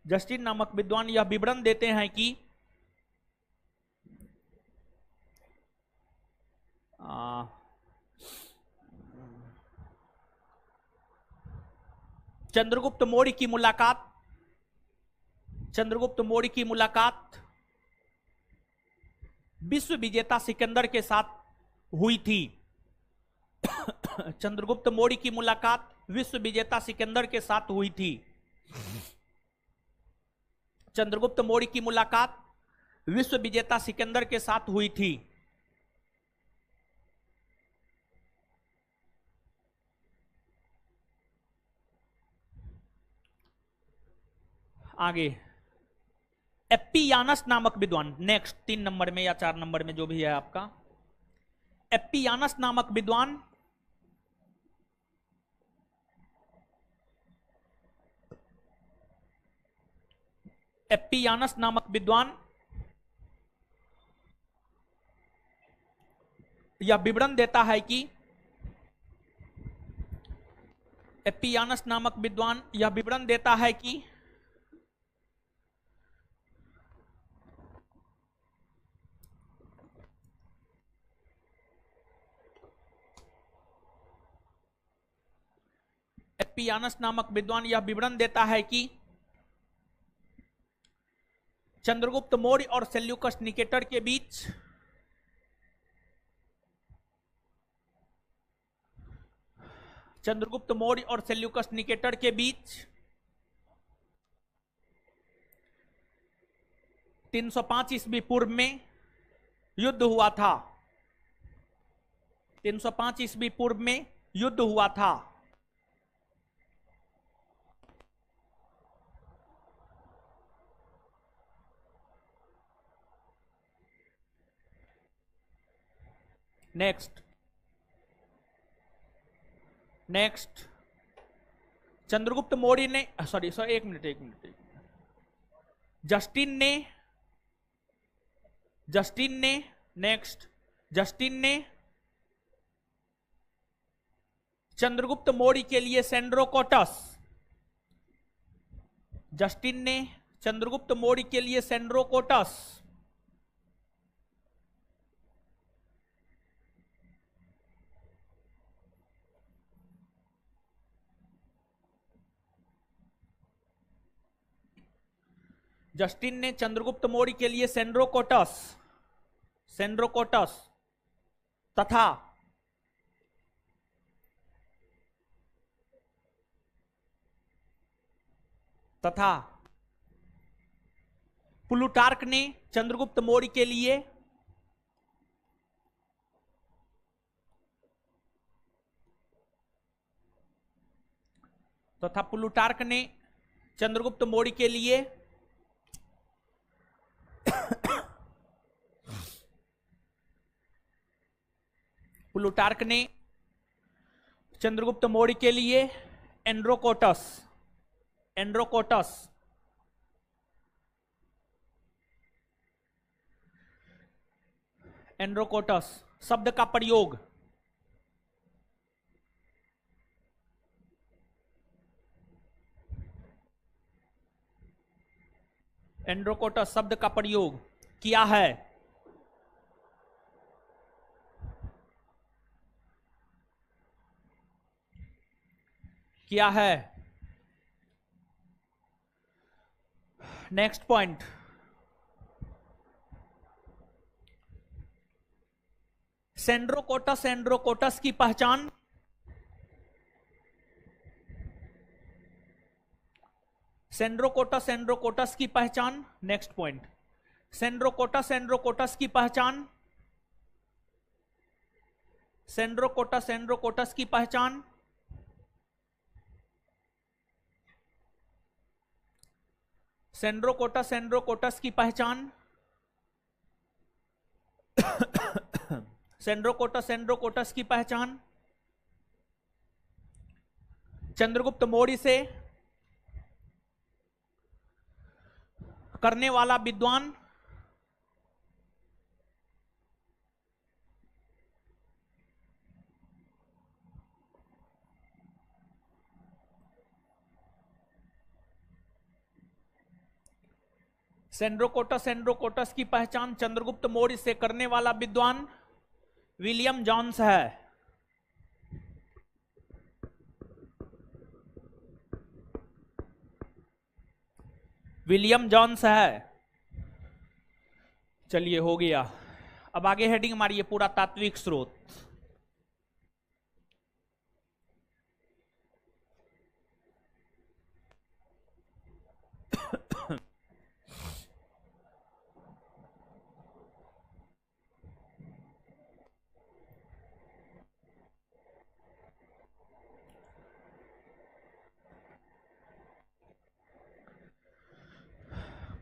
जस्टिन नामक विद्वान यह विवरण देते हैं कि चंद्रगुप्त मौर्य की मुलाकात विश्व विजेता सिकंदर के साथ हुई थी। चंद्रगुप्त मौर्य की मुलाकात विश्व विजेता सिकंदर के साथ हुई थी। चंद्रगुप्त मौर्य की मुलाकात विश्व विजेता सिकंदर के साथ हुई थी। आगे एप्पियानस नामक विद्वान, नेक्स्ट 3 नंबर में या 4 नंबर में जो भी है आपका, एप्पियानस नामक विद्वान यह विवरण देता है कि एप्पियानस नामक विद्वान यह विवरण देता है कि चंद्रगुप्त मौर्य और सेल्यूकस निकेटर के बीच चंद्रगुप्त मौर्य और सेल्यूकस निकेटर के बीच 305 ईस्वी पूर्व में युद्ध हुआ था। 305 ईस्वी पूर्व में युद्ध हुआ था। नेक्स्ट चंद्रगुप्त मौर्य ने एक मिनट जस्टिन ने चंद्रगुप्त मौर्य के लिए सेंड्रोकोटस तथा प्लूटार्क ने चंद्रगुप्त मौर्य के लिए एंड्रोकोटस शब्द का प्रयोग किया है। नेक्स्ट पॉइंट, सेंड्रोकोटस की पहचान नेक्स्ट पॉइंट, सेंड्रोकोटस की पहचान चंद्रगुप्त मौर्य से करने वाला विद्वान सेंड्रोकोटस की पहचान चंद्रगुप्त मौर्य से करने वाला विद्वान विलियम जॉन्स है। विलियम जॉन्स है। चलिए हो गया। अब आगे हेडिंग मारिए पूरा तात्विक स्रोत।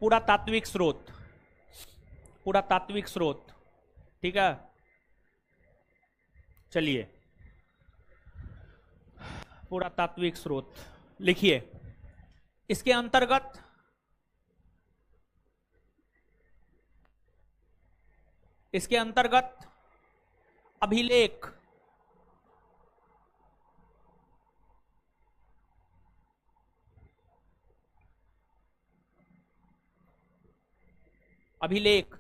पूरा तात्विक स्रोत, पूरा तात्विक स्रोत, ठीक है। चलिए पूरा तात्विक स्रोत लिखिए। इसके अंतर्गत अभिलेख, अभिलेख,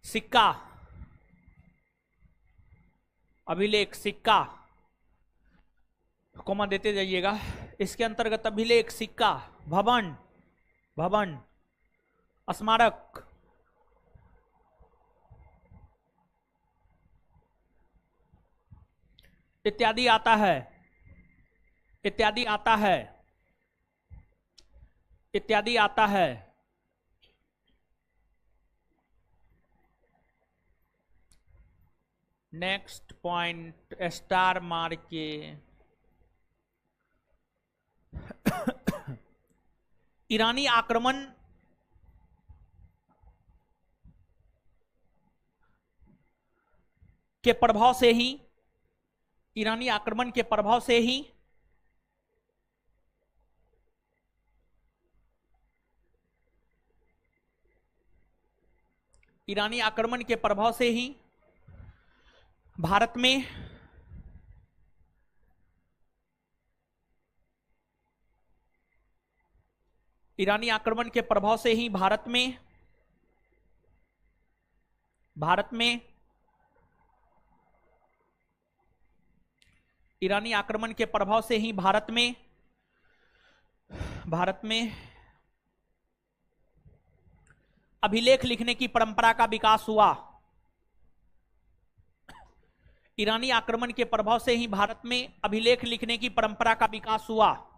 सिक्का, अभिलेख, सिक्का, कॉमा देते जाइएगा। इसके अंतर्गत अभिलेख, सिक्का, भवन, भवन, स्मारक, इत्यादि आता है, इत्यादि आता है, इत्यादि आता है। नेक्स्ट पॉइंट स्टार मार के ईरानी आक्रमण के प्रभाव से ही, ईरानी आक्रमण के प्रभाव से ही ईरानी आक्रमण के प्रभाव से ही भारत में ईरानी आक्रमण के प्रभाव से ही भारत में ईरानी आक्रमण के प्रभाव से ही भारत में अभिलेख लिखने की परंपरा का विकास हुआ। ईरानी आक्रमण के प्रभाव से ही भारत में अभिलेख लिखने की परंपरा का विकास हुआ।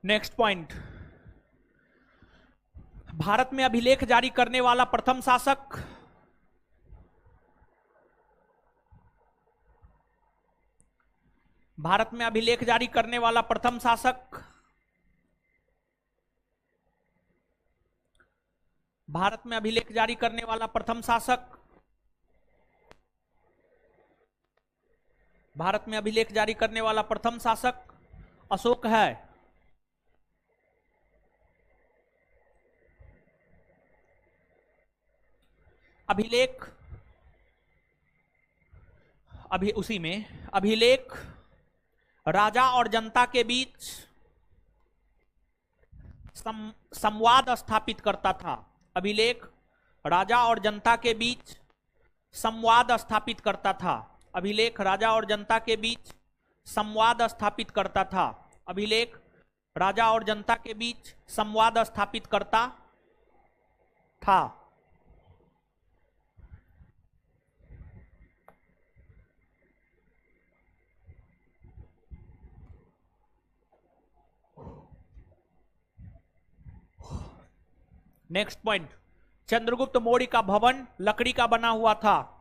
नेक्स्ट पॉइंट, भारत में अभिलेख जारी करने वाला प्रथम शासक भारत में अभिलेख जारी करने वाला प्रथम शासक भारत में अभिलेख जारी करने वाला प्रथम शासक भारत में अभिलेख जारी करने वाला प्रथम शासक अशोक है। अभिलेख, अभी उसी में अभिलेख राजा और जनता के बीच संवाद स्थापित करता था। अभिलेख राजा और जनता के बीच संवाद स्थापित करता था। अभिलेख राजा और जनता के बीच संवाद स्थापित करता था। अभिलेख राजा और जनता के बीच संवाद स्थापित करता था। नेक्स्ट पॉइंट, चंद्रगुप्त मौर्य का भवन लकड़ी का बना हुआ था।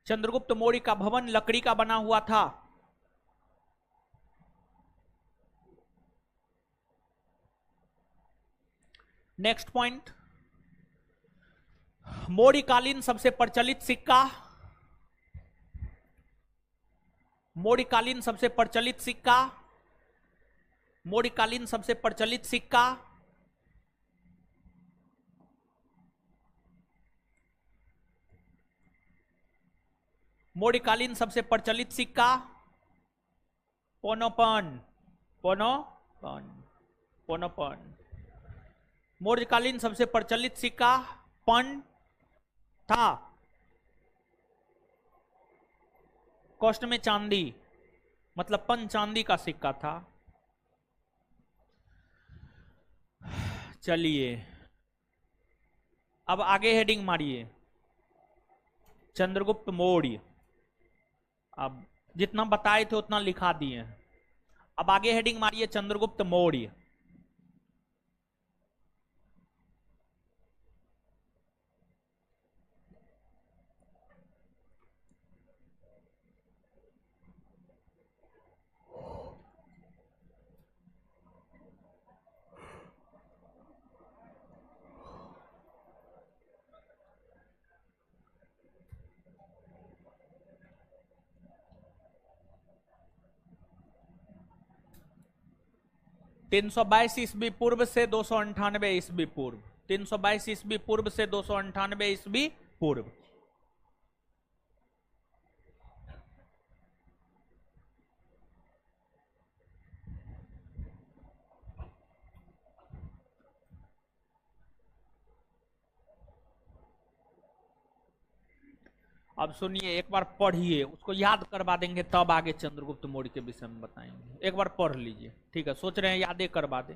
चंद्रगुप्त मौर्य का भवन लकड़ी का बना हुआ था। नेक्स्ट पॉइंट, मौर्यकालीन सबसे प्रचलित सिक्का मौर्यकालीन सबसे प्रचलित सिक्का, मौर्यकालीन सबसे प्रचलित सिक्का, मौर्यकालीन सबसे प्रचलित सिक्का, पोनोपन, पोनोपन, पोनोपन। मौर्यकालीन सबसे प्रचलित सिक्का पन था, कॉस्ट में चांदी, मतलब पन चांदी का सिक्का था। चलिए अब आगे हेडिंग मारिए, चंद्रगुप्त मौर्य। अब जितना बताए थे उतना लिखा दिए। अब आगे हेडिंग मारिए चंद्रगुप्त मौर्य। तीन सौ 22 ईस्वी पूर्व से 298 ईस्वी पूर्व, 322 ईस्वी पूर्व से 298 ईस्वी पूर्व। अब सुनिए, एक बार पढ़िए, उसको याद करवा देंगे तब आगे चंद्रगुप्त मौर्य के विषय में बताएंगे। एक बार पढ़ लीजिए, ठीक है? सोच रहे हैं यादें करवा दें,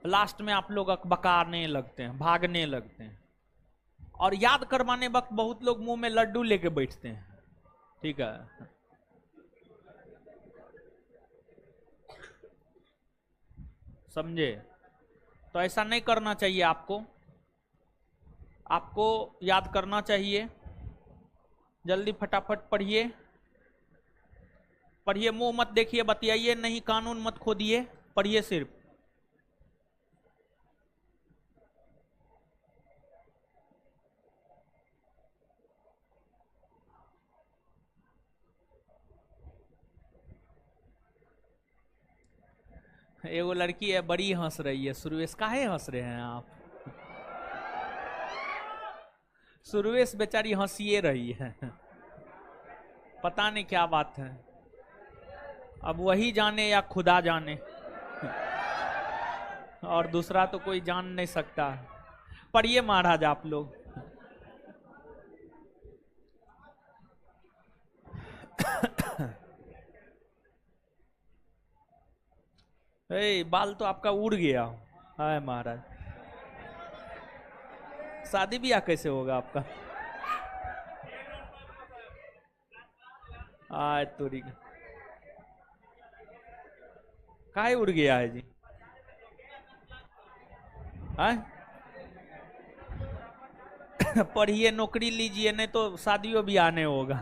लास्ट में आप लोग अकबकाने लगते हैं, भागने लगते हैं, और याद करवाने वक्त बहुत लोग मुंह में लड्डू लेके बैठते हैं, ठीक है? समझे? तो ऐसा नहीं करना चाहिए आपको, आपको याद करना चाहिए। जल्दी फटाफट पढ़िए, पढ़िए, मुंह मत देखिए, बतियाइए नहीं, कानून मत खोदिए, पढ़िए सिर्फ। एगो लड़की है, बड़ी हंस रही है। सुरेश, काहे हंस रहे हैं आप? सुरेश बेचारी हंसिए रही है, पता नहीं क्या बात है, अब वही जाने या खुदा जाने, और दूसरा तो कोई जान नहीं सकता। पढ़िए महाराज आप लोग। बाल तो आपका उड़ गया है महाराज। शादी ब्याह कैसे होगा आपका? आय तोरी, काहे उड़ गया है जी? पढ़िए, नौकरी लीजिए, नहीं तो शादियों ब्याह नहीं होगा।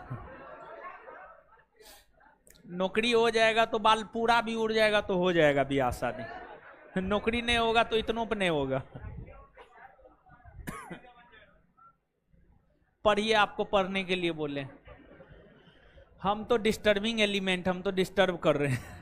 नौकरी हो जाएगा तो बाल पूरा भी उड़ जाएगा तो हो जाएगा ब्याह शादी। नौकरी नहीं होगा तो इतनों पे नहीं होगा। पढ़िए, आपको पढ़ने के लिए बोले, हम तो डिस्टर्बिंग एलिमेंट, हम तो डिस्टर्ब कर रहे हैं।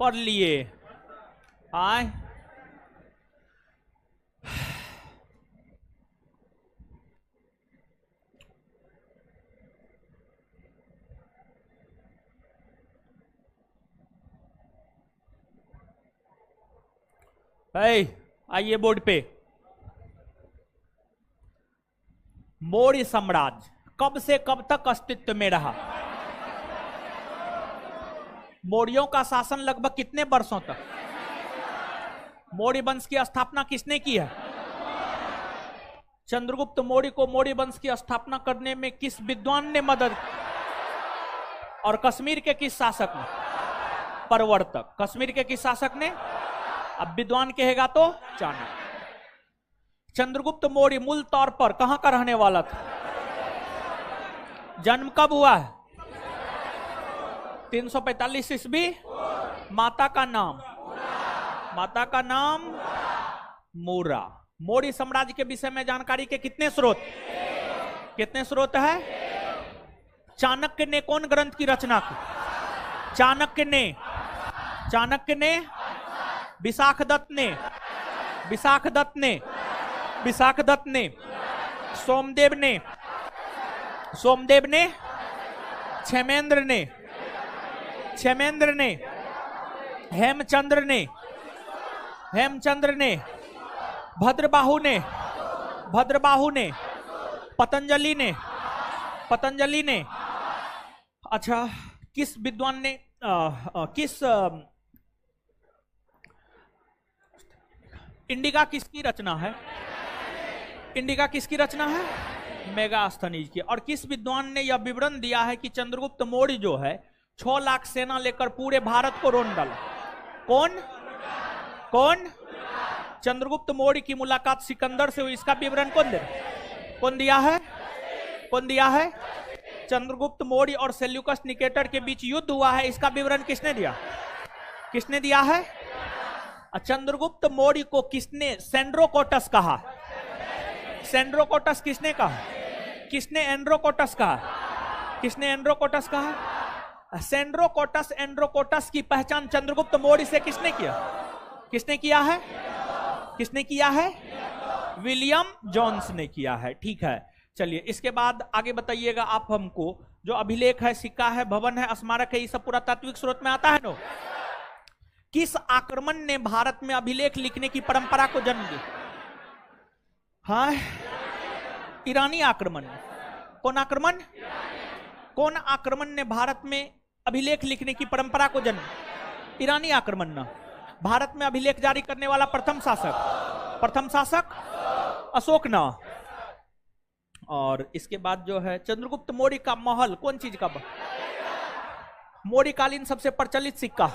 पढ़ लिए आए। आइए बोर्ड पे। मौर्य साम्राज्य कब से कब तक अस्तित्व में रहा? मौर्यों का शासन लगभग कितने वर्षों तक? मौर्य वंश की स्थापना किसने की है? चंद्रगुप्त मौर्य को मौर्य वंश की स्थापना करने में किस विद्वान ने मदद? और कश्मीर के किस शासक ने? प्रवर्तक। कश्मीर के किस शासक ने? अब विद्वान कहेगा तो चाणक्य। चंद्रगुप्त मौर्य मूल तौर पर कहां का रहने वाला था? जन्म कब हुआ है? 345 ईस्वी। माता का नाम? माता का नाम मूरा। मौर्य साम्राज्य के विषय में जानकारी के कितने स्रोत? कितने स्रोत है? चाणक्य ने कौन ग्रंथ की रचना की? चाणक्य ने। चाणक्य ने, विशाखदत्त ने, विशाखदत्त ने, विशाखदत्त ने, सोमदेव ने, सोमदेव ने, क्षेमेंद्र ने, क्षेमेंद्र ने, हेमचंद्र ने, हेमचंद्र ने, भद्रबाहु ने, भद्रबाहु ने, पतंजलि ने, पतंजलि ने। अच्छा, किस विद्वान ने किस इंडिका किसकी रचना है? इंडिका किसकी रचना है? मेगास्थनीज की। और किस विद्वान ने यह विवरण दिया है कि चंद्रगुप्त मौर्य जो है 6 लाख सेना लेकर पूरे भारत को रोन डाला? कौन? कौन? चंद्रगुप्त मौर्य की मुलाकात सिकंदर से हुई, इसका विवरण कौन दे? कौन दिया है? कौन दिया है? चंद्रगुप्त मौर्य और सेल्यूकस निकेटर के बीच युद्ध हुआ है, इसका विवरण किसने दिया? किसने दिया है? चंद्रगुप्त मौर्य को किसने सेंड्रोकोटस कहा? सेंड्रोकोटस किसने कहा? किसने एंड्रोकोटस कहा? किसने एंड्रोकोटस कहा? सेंड्रोकोटस एंड्रोकोटस की पहचान चंद्रगुप्त मौर्य से किसने किया? किसने किया है? किसने किया है? विलियम जोन्स ने किया है। ठीक है, चलिए इसके बाद आगे बताइएगा आप हमको। जो अभिलेख है, सिक्का है, भवन है, स्मारक है, ये सब पुरातात्विक स्रोत में आता है नो? किस आक्रमण ने भारत में अभिलेख लिखने की परंपरा को जन्म दी? हाँ, ईरानी आक्रमण। कौन आक्रमण? कौन आक्रमण ने भारत में अभिलेख लिखने की परंपरा को जन्म? ईरानी आक्रमण ना। भारत में अभिलेख जारी करने वाला प्रथम शासक? प्रथम शासक अशोक ना। और इसके बाद जो है चंद्रगुप्त मौर्य का महल कौन चीज का? मौर्यकालीन सबसे प्रचलित सिक्का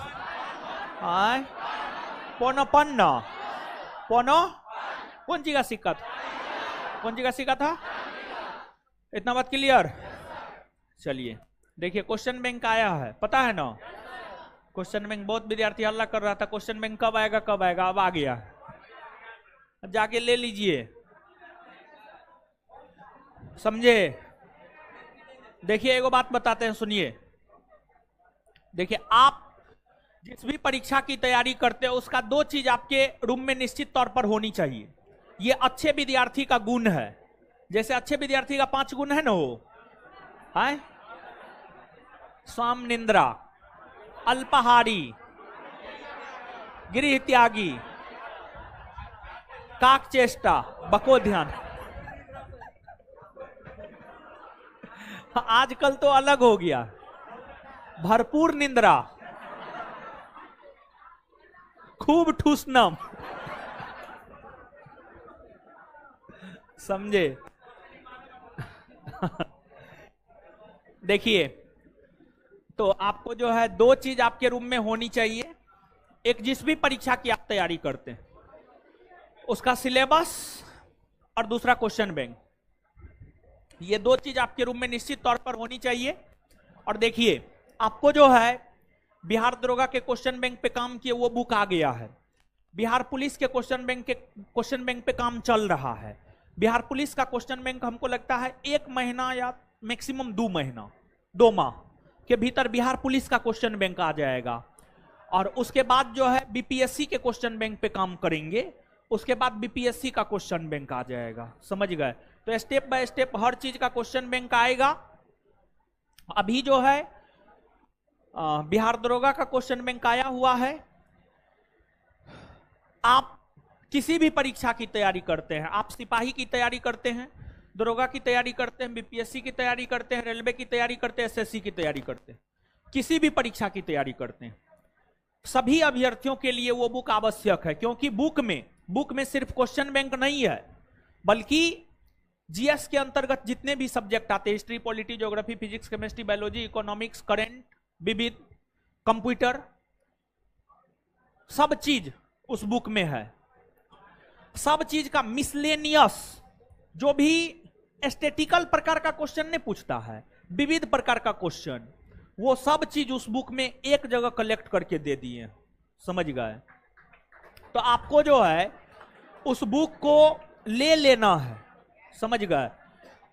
पौनोपन्ना। पौनो कौन चीज का सिक्का था? कौन चीज का सिक्का था? इतना बात क्लियर। चलिए देखिए, क्वेश्चन बैंक आया है, पता है ना? क्वेश्चन बैंक बहुत विद्यार्थी हल्ला कर रहा था, क्वेश्चन बैंक कब आएगा कब आएगा, अब आ गया। जाके ले लीजिए, समझे? देखिए एगो बात बताते हैं, सुनिए। देखिए, आप जिस भी परीक्षा की तैयारी करते हो उसका 2 चीज आपके रूम में निश्चित तौर पर होनी चाहिए। ये अच्छे विद्यार्थी का गुण है। जैसे अच्छे विद्यार्थी का 5 गुण है ना, वो है स्वाम निंद्रा, अल्पाहारी, गृह त्यागी, काक चेष्टा, बको ध्यान। आजकल तो अलग हो गया, भरपूर निंद्रा, खूब ठूसनम। समझे? देखिए, तो आपको जो है 2 चीज आपके रूम में होनी चाहिए। एक, जिस भी परीक्षा की आप तैयारी करते हैं उसका सिलेबस, और दूसरा क्वेश्चन बैंक। ये 2 चीज आपके रूम में निश्चित तौर पर होनी चाहिए। और देखिए, आपको जो है बिहार दरोगा के क्वेश्चन बैंक पे काम किए वो बुक आ गया है। बिहार पुलिस के क्वेश्चन बैंक पे काम चल रहा है। बिहार पुलिस का क्वेश्चन बैंक हमको लगता है 1 महीना या मैक्सिमम 2 महीना, 2 माह के भीतर बिहार पुलिस का क्वेश्चन बैंक आ जाएगा। और उसके बाद जो है बीपीएससी के क्वेश्चन बैंक पे काम करेंगे, उसके बाद बीपीएससी का क्वेश्चन बैंक आ जाएगा। समझ गए? तो स्टेप बाय स्टेप हर चीज का क्वेश्चन बैंक आएगा। अभी जो है बिहार दरोगा का क्वेश्चन बैंक आया हुआ है। आप किसी भी परीक्षा की तैयारी करते हैं, आप सिपाही की तैयारी करते हैं, दरोगा की तैयारी करते हैं, बीपीएससी की तैयारी करते हैं, रेलवे की तैयारी करते हैं, एसएससी की तैयारी करते हैं, किसी भी परीक्षा की तैयारी करते हैं, सभी अभ्यर्थियों के लिए वो बुक आवश्यक है, क्योंकि बुक में सिर्फ क्वेश्चन बैंक नहीं है, बल्कि जीएस के अंतर्गत जितने भी सब्जेक्ट आते हैं, history, polity, geography, physics, chemistry, biology, economics, current, विविध, कंप्यूटर, सब चीज उस बुक में है। सब चीज का मिसलेनियस, जो भी एस्थेटिकल प्रकार का क्वेश्चन नहीं पूछता है, विविध प्रकार का क्वेश्चन, वो सब चीज उस बुक में एक जगह कलेक्ट करके दे दिए। समझ गए? तो आपको जो है उस बुक को ले लेना है। समझ गए?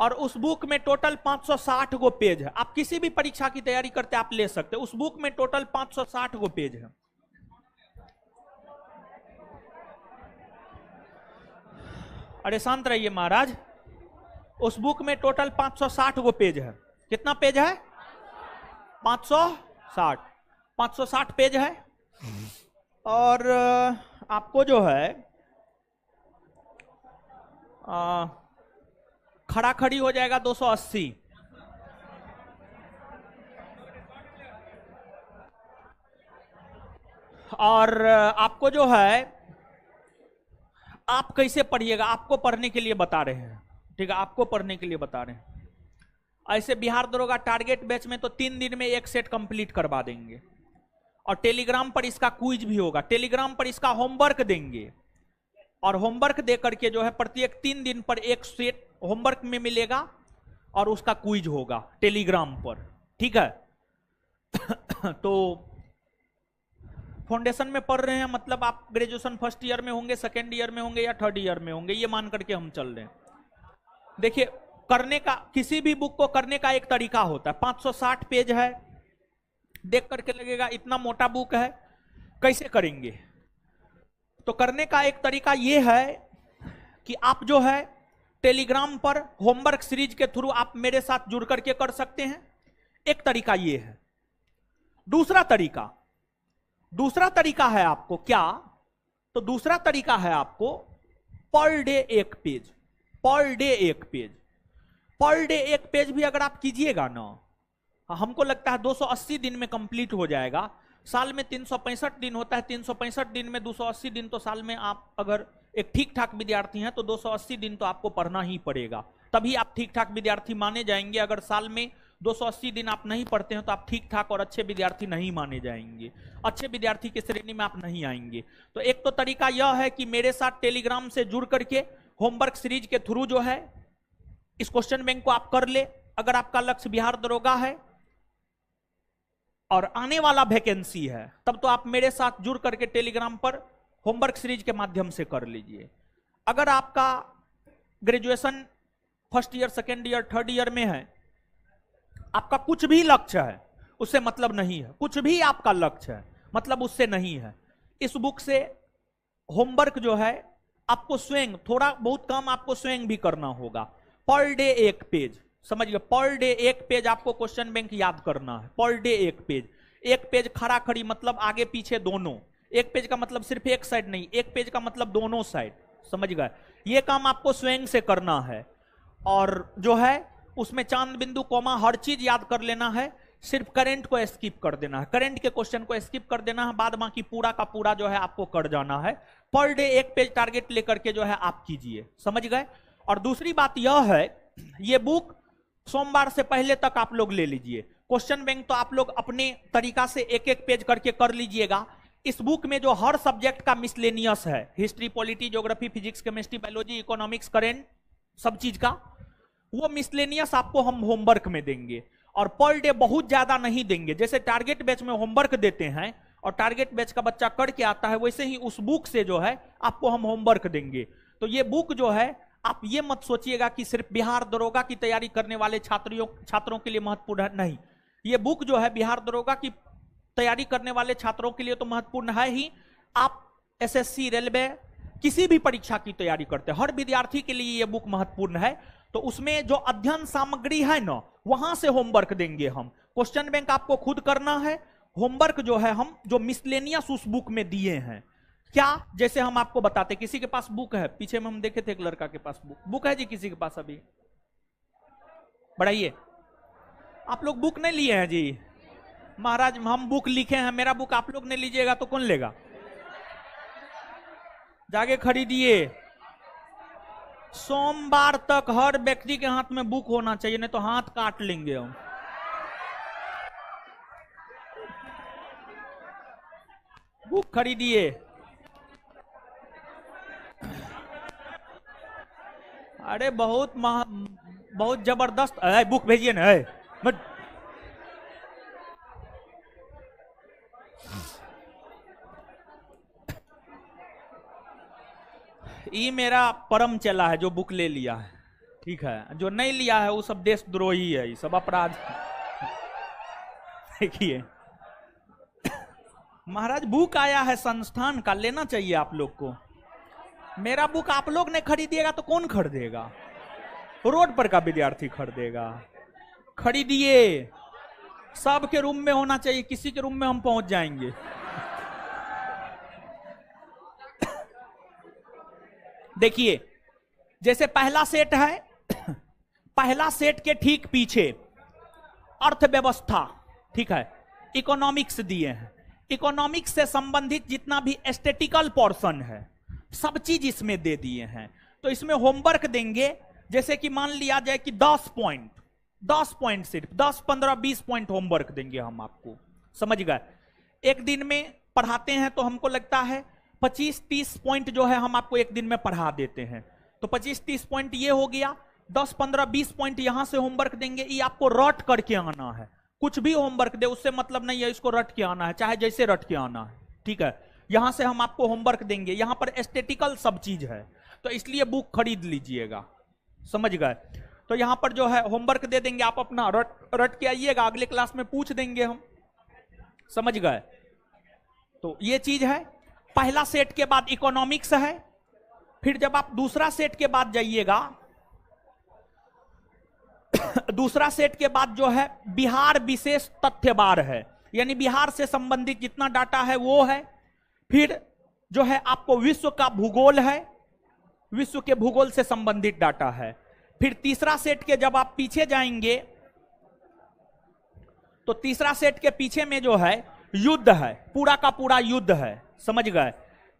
और उस बुक में टोटल 560 गो पेज है। आप किसी भी परीक्षा की तैयारी करते आप ले सकते हैं। उस बुक में टोटल 560 गो पेज है। अरे शांत रहिए महाराज। उस बुक में टोटल 560 गो पेज है। कितना पेज है? 560। 560 पेज है। और आपको जो है खड़ा खड़ी हो जाएगा 280। और आपको जो है, आप कैसे पढ़िएगा, आपको पढ़ने के लिए बता रहे हैं। ठीक है, आपको पढ़ने के लिए बता रहे हैं। ऐसे बिहार दरोगा टारगेट बैच में तो 3 दिन में एक सेट कंप्लीट करवा देंगे। और टेलीग्राम पर इसका क्विज भी होगा। टेलीग्राम पर इसका होमवर्क देंगे, और होमवर्क दे करके जो है प्रत्येक 3 दिन पर एक सेट होमवर्क में मिलेगा और उसका क्विज होगा टेलीग्राम पर। ठीक है? तो फाउंडेशन में पढ़ रहे हैं, मतलब आप ग्रेजुएशन फर्स्ट ईयर में होंगे, सेकेंड ईयर में होंगे या थर्ड ईयर में होंगे, ये मान करके हम चल रहे हैं। देखिए, करने का, किसी भी बुक को करने का एक तरीका होता है। 560 पेज है, देख करके लगेगा इतना मोटा बुक है, कैसे करेंगे? तो करने का एक तरीका यह है कि आप जो है टेलीग्राम पर होमवर्क सीरीज के थ्रू आप मेरे साथ जुड़ करके कर सकते हैं। एक तरीका यह है। दूसरा तरीका है आपको क्या? तो दूसरा तरीका है आपको पर डे एक पेज। पर डे एक पेज, पर डे एक पेज भी अगर आप कीजिएगा ना, हमको लगता है 280 दिन में कंप्लीट हो जाएगा। साल में 365 दिन होता है, 365 दिन में 280 दिन, तो साल में आप अगर एक ठीक ठाक विद्यार्थी हैं तो 280 दिन तो आपको पढ़ना ही पड़ेगा, तभी आप ठीक ठाक विद्यार्थी माने जाएंगे। अगर साल में 280 दिन आप नहीं पढ़ते हैं तो आप ठीक ठाक और अच्छे विद्यार्थी नहीं माने जाएंगे, अच्छे विद्यार्थी की श्रेणी में आप नहीं आएंगे। तो एक तो तरीका यह है कि मेरे साथ टेलीग्राम से जुड़ करके होमवर्क सीरीज के थ्रू जो है इस क्वेश्चन बैंक को आप कर ले। अगर आपका लक्ष्य बिहार दरोगा है और आने वाला वैकेंसी है, तब तो आप मेरे साथ जुड़ करके टेलीग्राम पर होमवर्क सीरीज के माध्यम से कर लीजिए। अगर आपका graduation first year, second year, third year में है, आपका कुछ भी लक्ष्य है, उससे मतलब नहीं है, कुछ भी आपका लक्ष्य है मतलब उससे नहीं है, इस बुक से होमवर्क जो है आपको स्वयं, थोड़ा बहुत काम आपको स्वयं भी करना होगा। पर डे एक पेज, समझिए, पर डे एक पेज आपको क्वेश्चन बैंक याद करना है। पर डे एक पेज खड़ा खड़ी मतलब आगे पीछे दोनों। एक पेज का मतलब सिर्फ एक साइड नहीं, एक पेज का मतलब दोनों साइड। समझ गए? ये काम आपको स्वयं से करना है। और जो है उसमें चांद बिंदु कॉमा हर चीज याद कर लेना है। सिर्फ करंट को स्किप कर देना है, करंट के क्वेश्चन को स्किप कर देना है, बाद बाकी पूरा का पूरा जो है आपको कर जाना है। पर डे एक पेज टारगेट लेकर के जो है आप कीजिए। समझ गए? और दूसरी बात यह है, ये बुक सोमवार से पहले तक आप लोग ले लीजिए। क्वेश्चन बैंक तो आप लोग अपने तरीका से एक एक पेज करके कर लीजिएगा। इस बुक में जो हर सब्जेक्ट का मिसलेनियस है, history, polity, geography, physics, chemistry, biology, economics, current, सब चीज का, वो मिसलेनियस आपको हम होमवर्क में देंगे। और पर डे बहुत ज्यादा नहीं देंगे। जैसे टारगेट बैच में होमवर्क देते हैं और टारगेट बैच का बच्चा करके आता है, वैसे ही उस बुक से जो है आपको हम होमवर्क देंगे। तो ये बुक जो है, आप ये मत सोचिएगा कि सिर्फ बिहार दरोगा की तैयारी करने वाले छात्रों के लिए महत्वपूर्ण है, नहीं। ये बुक जो है बिहार दरोगा की तैयारी करने वाले छात्रों के लिए तो महत्वपूर्ण है ही। आप एसएससी, रेलवे, किसी भी परीक्षा की तैयारी करते हैं, हर विद्यार्थी के लिए यह बुक महत्वपूर्ण है। तो उसमें जो अध्ययन सामग्री है ना, वहां से होमवर्क देंगे हम। क्वेश्चन बैंक आपको खुद करना है। होमवर्क जो है हम जो मिसलेनियस उस बुक में दिए हैं, क्या, जैसे हम आपको बताते, किसी के पास बुक है, पीछे में हम देखे थे एक लड़का के पास बुक है जी, किसी के पास अभी बढ़ाइए। आप लोग बुक नहीं लिए हैं जी? महाराज हम बुक लिखे हैं, मेरा बुक आप लोग ने लीजिएगा तो कौन लेगा? जाके खरीदिए। सोमवार तक हर व्यक्ति के हाथ में बुक होना चाहिए, नहीं तो हाथ काट लेंगे हम। बुक खरीदिए। अरे बहुत जबरदस्त है, बुक भेजिए ना। है मत ये मेरा परम चला है जो बुक ले लिया है, ठीक है। जो नहीं लिया है वो सब देशद्रोही है, ये सब अपराध। देखिए महाराज बुक आया है संस्थान का, लेना चाहिए आप लोग को। मेरा बुक आप लोग ने खरीदिएगा तो कौन खरीदेगा? रोड पर का विद्यार्थी खरीदेगा। खरीदिए। सबके रूम में होना चाहिए, किसी के रूम में हम पहुंच जाएंगे। देखिए जैसे पहला सेट है, पहला सेट के ठीक पीछे अर्थव्यवस्था, ठीक है, इकोनॉमिक्स दिए हैं। इकोनॉमिक्स से संबंधित जितना भी एस्थेटिकल पोर्शन है सब चीज इसमें दे दिए हैं। तो इसमें होमवर्क देंगे, जैसे कि मान लिया जाए कि 10 पॉइंट सिर्फ 10, 15, 20 पॉइंट होमवर्क देंगे हम आपको, समझ गए। एक दिन में पढ़ाते हैं तो हमको लगता है 25-30 पॉइंट जो है हम आपको एक दिन में पढ़ा देते हैं। तो 25-30 पॉइंट ये हो गया। 10, 15, 20 पॉइंट यहां से होमवर्क देंगे, ये आपको रट करके आना है। कुछ भी होमवर्क दे उससे मतलब नहीं है, इसको रट के आना है, चाहे जैसे रट के आना है, ठीक है। यहां से हम आपको होमवर्क देंगे, यहां पर एस्थेटिकल सब चीज है, तो इसलिए बुक खरीद लीजिएगा, समझ गए। तो यहां पर जो है होमवर्क दे देंगे, आप अपना रट के आइएगा, अगले क्लास में पूछ देंगे हम, समझ गए। तो ये चीज है। पहला सेट के बाद इकोनॉमिक्स है। फिर जब आप दूसरा सेट के बाद जाइएगा, दूसरा सेट के बाद जो है बिहार विशेष तथ्यवार है, यानी बिहार से संबंधित जितना डाटा है वो है। फिर जो है आपको विश्व का भूगोल है, विश्व के भूगोल से संबंधित डाटा है। फिर तीसरा सेट के जब आप पीछे जाएंगे तो तीसरा सेट के पीछे में जो है युद्ध है, पूरा का पूरा युद्ध है, समझ गए।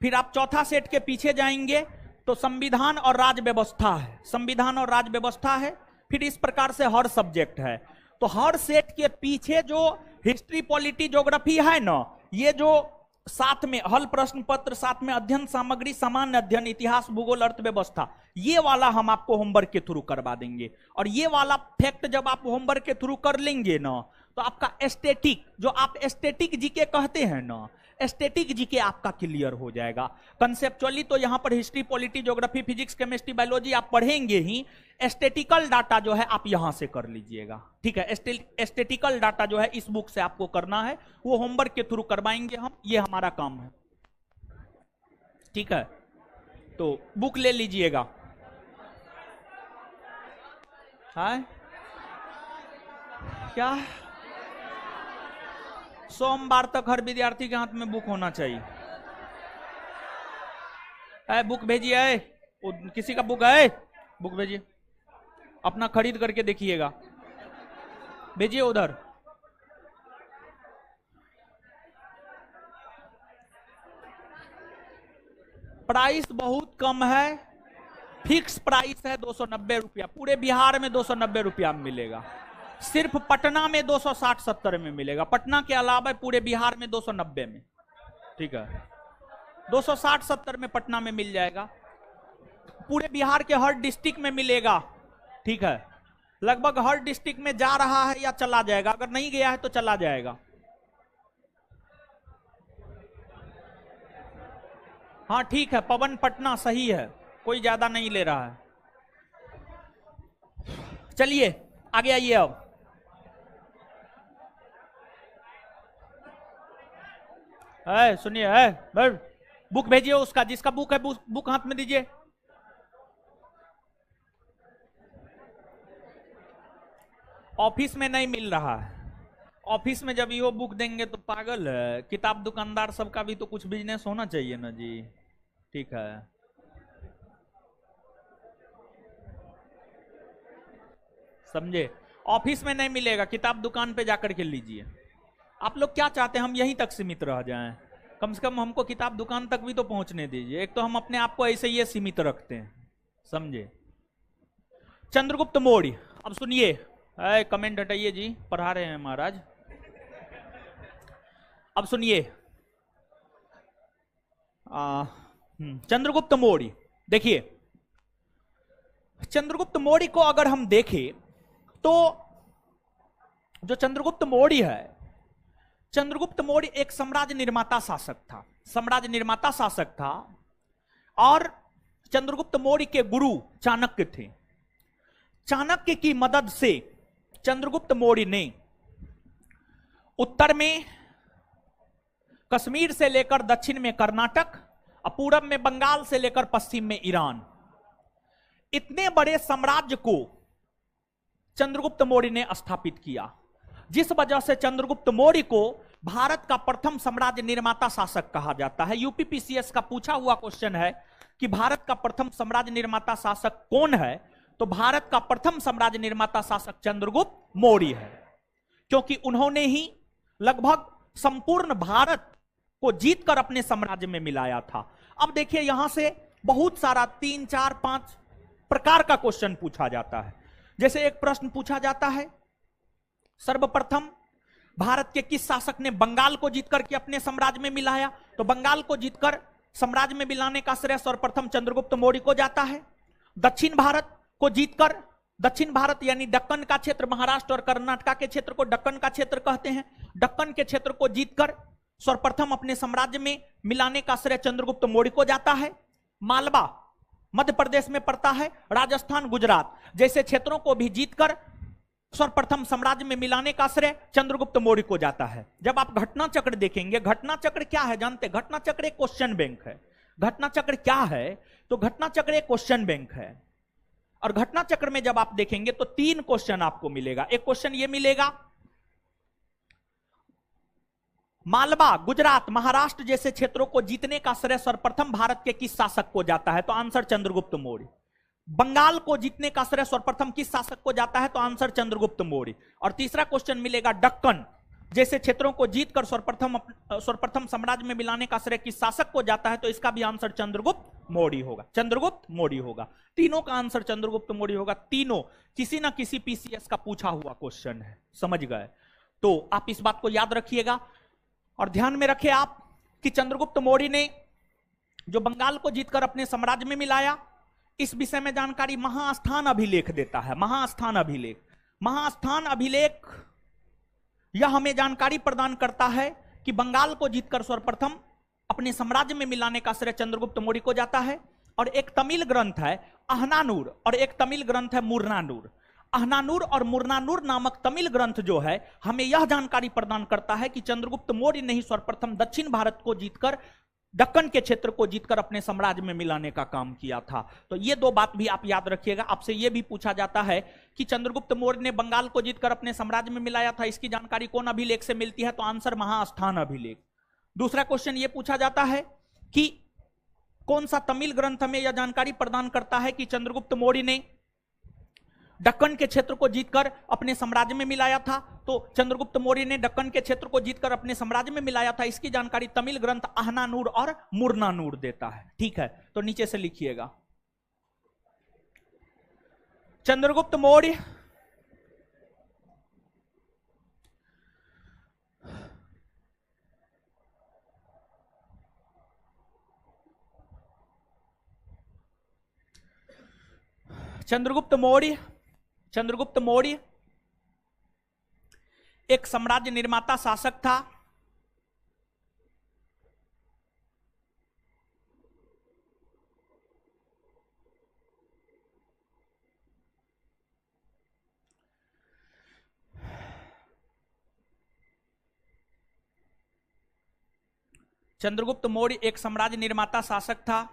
फिर आप चौथा सेट के पीछे जाएंगे तो संविधान और राज व्यवस्था है, संविधान और राज व्यवस्था है। फिर इस प्रकार से हर सब्जेक्ट है। तो हर सेट के पीछे जो हिस्ट्री, पॉलिटी, ज्योग्राफी है ना, ये जो साथ में हल प्रश्न पत्र, साथ में अध्ययन सामग्री, सामान्य अध्ययन, इतिहास, भूगोल, अर्थव्यवस्था, ये वाला हम आपको होमवर्क के थ्रू करवा देंगे। और ये वाला फैक्ट जब आप होमवर्क के थ्रू कर लेंगे ना, तो आपका एस्थेटिक, जो आप एस्थेटिक जीके कहते हैं ना, एस्थेटिक जीके आपका क्लियर हो जाएगा। कंसेप्चुअली तो यहां पर history, polity, geography, physics, chemistry, biology आप पढ़ेंगे ही। एस्थेटिकल डाटा जो है आप यहां से कर लीजिएगा, ठीक है। एस्थेटिकल डाटा जो है इस बुक से आपको करना है, वो होमवर्क के थ्रू करवाएंगे हम, ये हमारा काम है, ठीक है। तो बुक ले लीजिएगा। है क्या? सोमवार तक हर विद्यार्थी के हाथ में बुक होना चाहिए। बुक भेजिए। किसी का बुक है? बुक भेजिए, अपना खरीद करके देखिएगा, भेजिए उधर। प्राइस बहुत कम है, फिक्स प्राइस है 290 रुपया। पूरे बिहार में 290 रुपया में मिलेगा। सिर्फ पटना में 260-70 में मिलेगा। पटना के अलावा पूरे बिहार में 290 में, ठीक है। 260-70 में पटना में मिल जाएगा। पूरे बिहार के हर डिस्ट्रिक्ट में मिलेगा, ठीक है। लगभग हर डिस्ट्रिक्ट में जा रहा है या चला जाएगा, अगर नहीं गया है तो चला जाएगा। हाँ ठीक है, पवन पटना सही है, कोई ज्यादा नहीं ले रहा है। चलिए आगे आइए। अब सुनिए, बुक भेजिए उसका, जिसका बुक है बुक हाथ में दीजिए। ऑफिस में नहीं मिल रहा है। ऑफिस में जब ये बुक देंगे तो पागल है। किताब दुकानदार सबका भी तो कुछ बिजनेस होना चाहिए ना जी, ठीक है। समझे? ऑफिस में नहीं मिलेगा, किताब दुकान पे जाकर के लीजिए। आप लोग क्या चाहते हैं, हम यहीं तक सीमित रह जाएं? कम से कम हमको किताब दुकान तक भी तो पहुंचने दीजिए। एक तो हम अपने आप को ऐसे ही सीमित रखते हैं, समझे। चंद्रगुप्त मौर्य, अब सुनिए, कमेंट हटाइए जी, पढ़ा रहे हैं महाराज। अब सुनिए, चंद्रगुप्त मौर्य, देखिए चंद्रगुप्त मौर्य को अगर हम देखें तो जो चंद्रगुप्त मौर्य है, चंद्रगुप्त मौर्य एक साम्राज्य निर्माता शासक था, साम्राज्य निर्माता शासक था। और चंद्रगुप्त मौर्य के गुरु चाणक्य थे। चाणक्य की मदद से चंद्रगुप्त मौर्य ने उत्तर में कश्मीर से लेकर दक्षिण में कर्नाटक और पूरब में बंगाल से लेकर पश्चिम में ईरान, इतने बड़े साम्राज्य को चंद्रगुप्त मौर्य ने स्थापित किया, जिस वजह से चंद्रगुप्त मौर्य को भारत का प्रथम साम्राज्य निर्माता शासक कहा जाता है। यूपीपीसीएस का पूछा हुआ क्वेश्चन है कि भारत का प्रथम साम्राज्य निर्माता शासक कौन है, तो भारत का प्रथम साम्राज्य निर्माता शासक चंद्रगुप्त मौर्य है, क्योंकि उन्होंने ही लगभग संपूर्ण भारत को जीतकर अपने साम्राज्य में मिलाया था। अब देखिए यहां से बहुत सारा 3, 4, 5 प्रकार का क्वेश्चन पूछा जाता है। जैसे एक प्रश्न पूछा जाता है, सर्वप्रथम भारत के किस शासक ने बंगाल को जीतकर के अपने साम्राज्य में मिलाया, तो बंगाल को जीतकर साम्राज्य में मिलाने का श्रेय सर्वप्रथम चंद्रगुप्त मौर्य को जाता है। दक्षिण भारत को जीतकर, दक्षिण भारत यानी दक्कन का क्षेत्र, महाराष्ट्र और कर्नाटक के क्षेत्र को दक्कन का क्षेत्र कहते हैं, दक्कन के क्षेत्र को जीतकर सर्वप्रथम अपने साम्राज्य में मिलाने का श्रेय चंद्रगुप्त मौर्य को जाता है। मालवा मध्य प्रदेश में पड़ता है, राजस्थान, गुजरात जैसे क्षेत्रों को भी जीतकर सर्वप्रथम साम्राज्य में मिलाने का श्रेय चंद्रगुप्त मौर्य को जाता है। जब आप घटना चक्र देखेंगे, घटना चक्र क्या है जानते हैं? घटना चक्र एक क्वेश्चन बैंक है। घटना चक्र क्या है? तो घटना चक्र एक क्वेश्चन बैंक है। और घटना चक्र में जब आप देखेंगे तो 3 क्वेश्चन आपको मिलेगा। एक क्वेश्चन ये मिलेगा, मालवा, गुजरात, महाराष्ट्र जैसे क्षेत्रों को जीतने का श्रेय सर्वप्रथम भारत के किस शासक को जाता है, तो आंसर चंद्रगुप्त मौर्य। बंगाल को जीतने का श्रेय सर्वप्रथम किस शासक को जाता है, तो आंसर चंद्रगुप्त मौर्य। और तीसरा क्वेश्चन मिलेगा, दक्कन जैसे क्षेत्रों को जीतकर सर्वप्रथम साम्राज्य में मिलाने का श्रेय किस शासक को जाता है, तो इसका भी आंसर चंद्रगुप्त मौर्य होगा, चंद्रगुप्त मौर्य होगा। तीनों का आंसर चंद्रगुप्त मौर्य होगा। तीनों किसी ना किसी पीसीएस का पूछा हुआ क्वेश्चन है, समझ गए? तो आप इस बात को याद रखिएगा और ध्यान में रखें आप कि चंद्रगुप्त मौर्य ने जो बंगाल को जीतकर अपने साम्राज्य में मिलाया, इस विषय में जानकारी महास्थान अभिलेख देता है। महास्थान अभिलेख, महास्थान अभिलेख यह हमें जानकारी प्रदान करता है कि बंगाल को जीतकर सर्वप्रथम अपने साम्राज्य में मिलाने का श्रेय चंद्रगुप्त मौर्य को जाता है। और एक तमिल ग्रंथ है अहनानूर और एक तमिल ग्रंथ है मुर्नानूर। अहनानूर और मुर्नानूर नामक तमिल ग्रंथ जो है हमें यह जानकारी प्रदान करता है कि चंद्रगुप्त मौर्य ने ही सर्वप्रथम दक्षिण भारत को जीतकर, दक्कन के क्षेत्र को जीतकर अपने साम्राज्य में मिलाने का काम किया था। तो ये 2 बात भी आप याद रखिएगा। आपसे ये भी पूछा जाता है कि चंद्रगुप्त मौर्य ने बंगाल को जीतकर अपने साम्राज्य में मिलाया था, इसकी जानकारी कौन अभिलेख से मिलती है, तो आंसर महास्थान अभिलेख। दूसरा क्वेश्चन ये पूछा जाता है कि कौन सा तमिल ग्रंथ हमें यह जानकारी प्रदान करता है कि चंद्रगुप्त मौर्य ने दक्कन के क्षेत्र को जीतकर अपने साम्राज्य में मिलाया था, तो चंद्रगुप्त मौर्य ने दक्कन के क्षेत्र को जीतकर अपने साम्राज्य में मिलाया था, इसकी जानकारी तमिल ग्रंथ अहनानूर और मुर्नानूर देता है। ठीक है, तो नीचे से लिखिएगा, चंद्रगुप्त मौर्य चंद्रगुप्त मौर्य एक साम्राज्य निर्माता शासक था। चंद्रगुप्त मौर्य एक साम्राज्य निर्माता शासक था।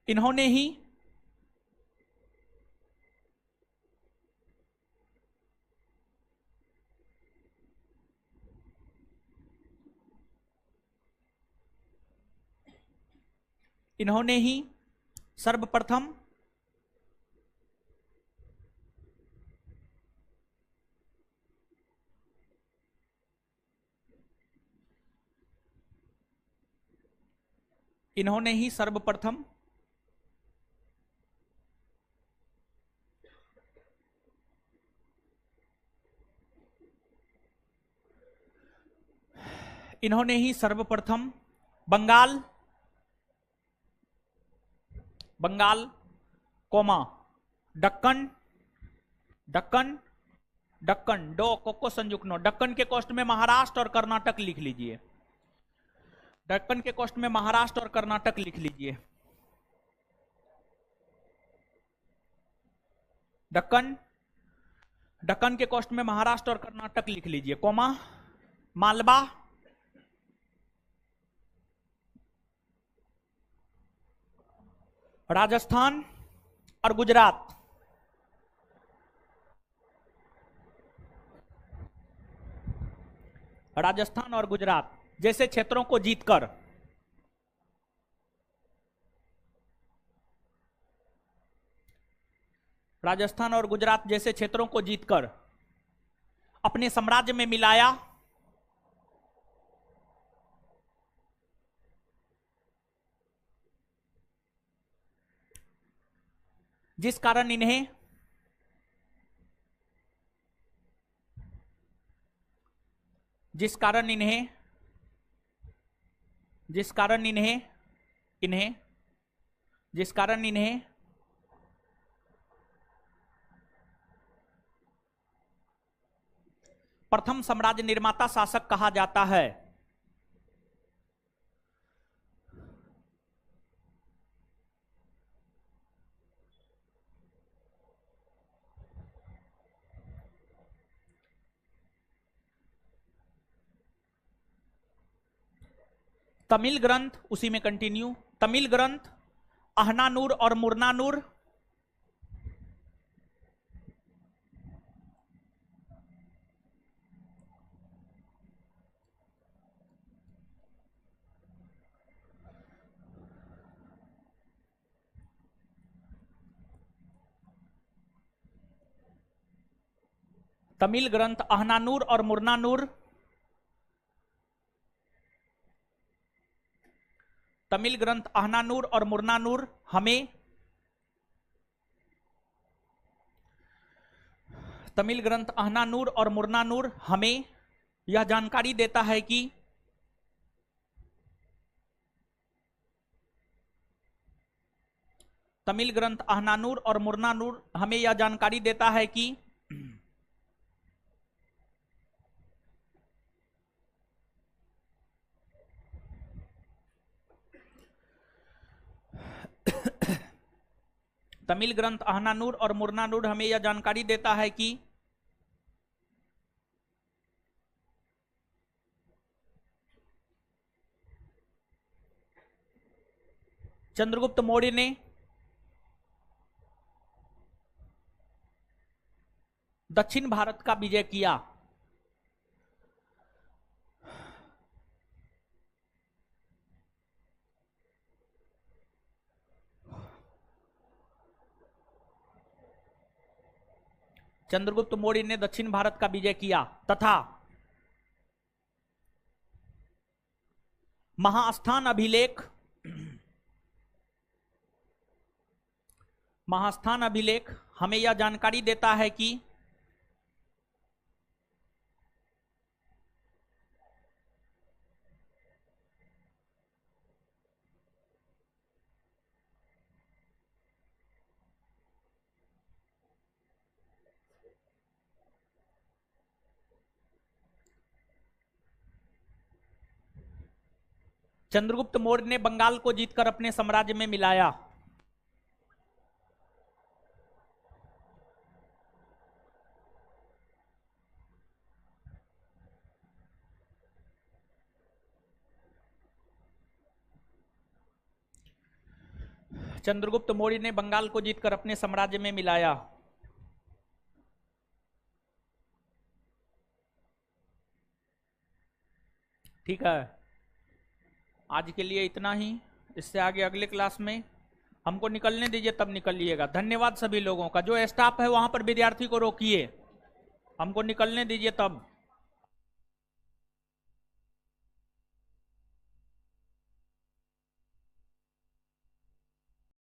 इन्होंने ही सर्वप्रथम इन्होंने ही सर्वप्रथम बंगाल कोमा दक्कन डो कोको संयुक्नो, दक्कन के कोष्ट में महाराष्ट्र और कर्नाटक लिख लीजिए, दक्कन के कोष्ट में महाराष्ट्र और कर्नाटक लिख लीजिए। दक्कन के कोष्ट में महाराष्ट्र और कर्नाटक लिख लीजिए, कोमा मालवा, राजस्थान और गुजरात। राजस्थान और गुजरात जैसे क्षेत्रों को जीतकर राजस्थान और गुजरात जैसे क्षेत्रों को जीतकर अपने साम्राज्य में मिलाया, जिस कारण इन्हें प्रथम साम्राज्य निर्माता शासक कहा जाता है। तमिल ग्रंथ, उसी में कंटिन्यू, तमिल ग्रंथ अहनानूर और मुरनानूर, तमिल ग्रंथ अहनानूर और मुरनानूर, तमिल ग्रंथ अहनानूर और मुरनानूर हमें तमिल ग्रंथ अहनानूर और मुरनानूर हमें यह जानकारी देता है कि तमिल ग्रंथ अहनानूर और मुरनानूर हमें यह जानकारी देता है कि तमिल ग्रंथ अहनानूर और मुरनानूर हमें यह जानकारी देता है कि चंद्रगुप्त मौर्य ने दक्षिण भारत का विजय किया। चंद्रगुप्त मौर्य ने दक्षिण भारत का विजय किया तथा महास्थान अभिलेख हमें यह जानकारी देता है कि चंद्रगुप्त मौर्य ने बंगाल को जीतकर अपने साम्राज्य में मिलाया। चंद्रगुप्त मौर्य ने बंगाल को जीतकर अपने साम्राज्य में मिलाया। ठीक है, आज के लिए इतना ही। इससे आगे अगले क्लास में हमको निकलने दीजिए, तब निकलिएगा। धन्यवाद सभी लोगों का। जो स्टाफ है वहां पर विद्यार्थी को रोकिए, हमको निकलने दीजिए तब।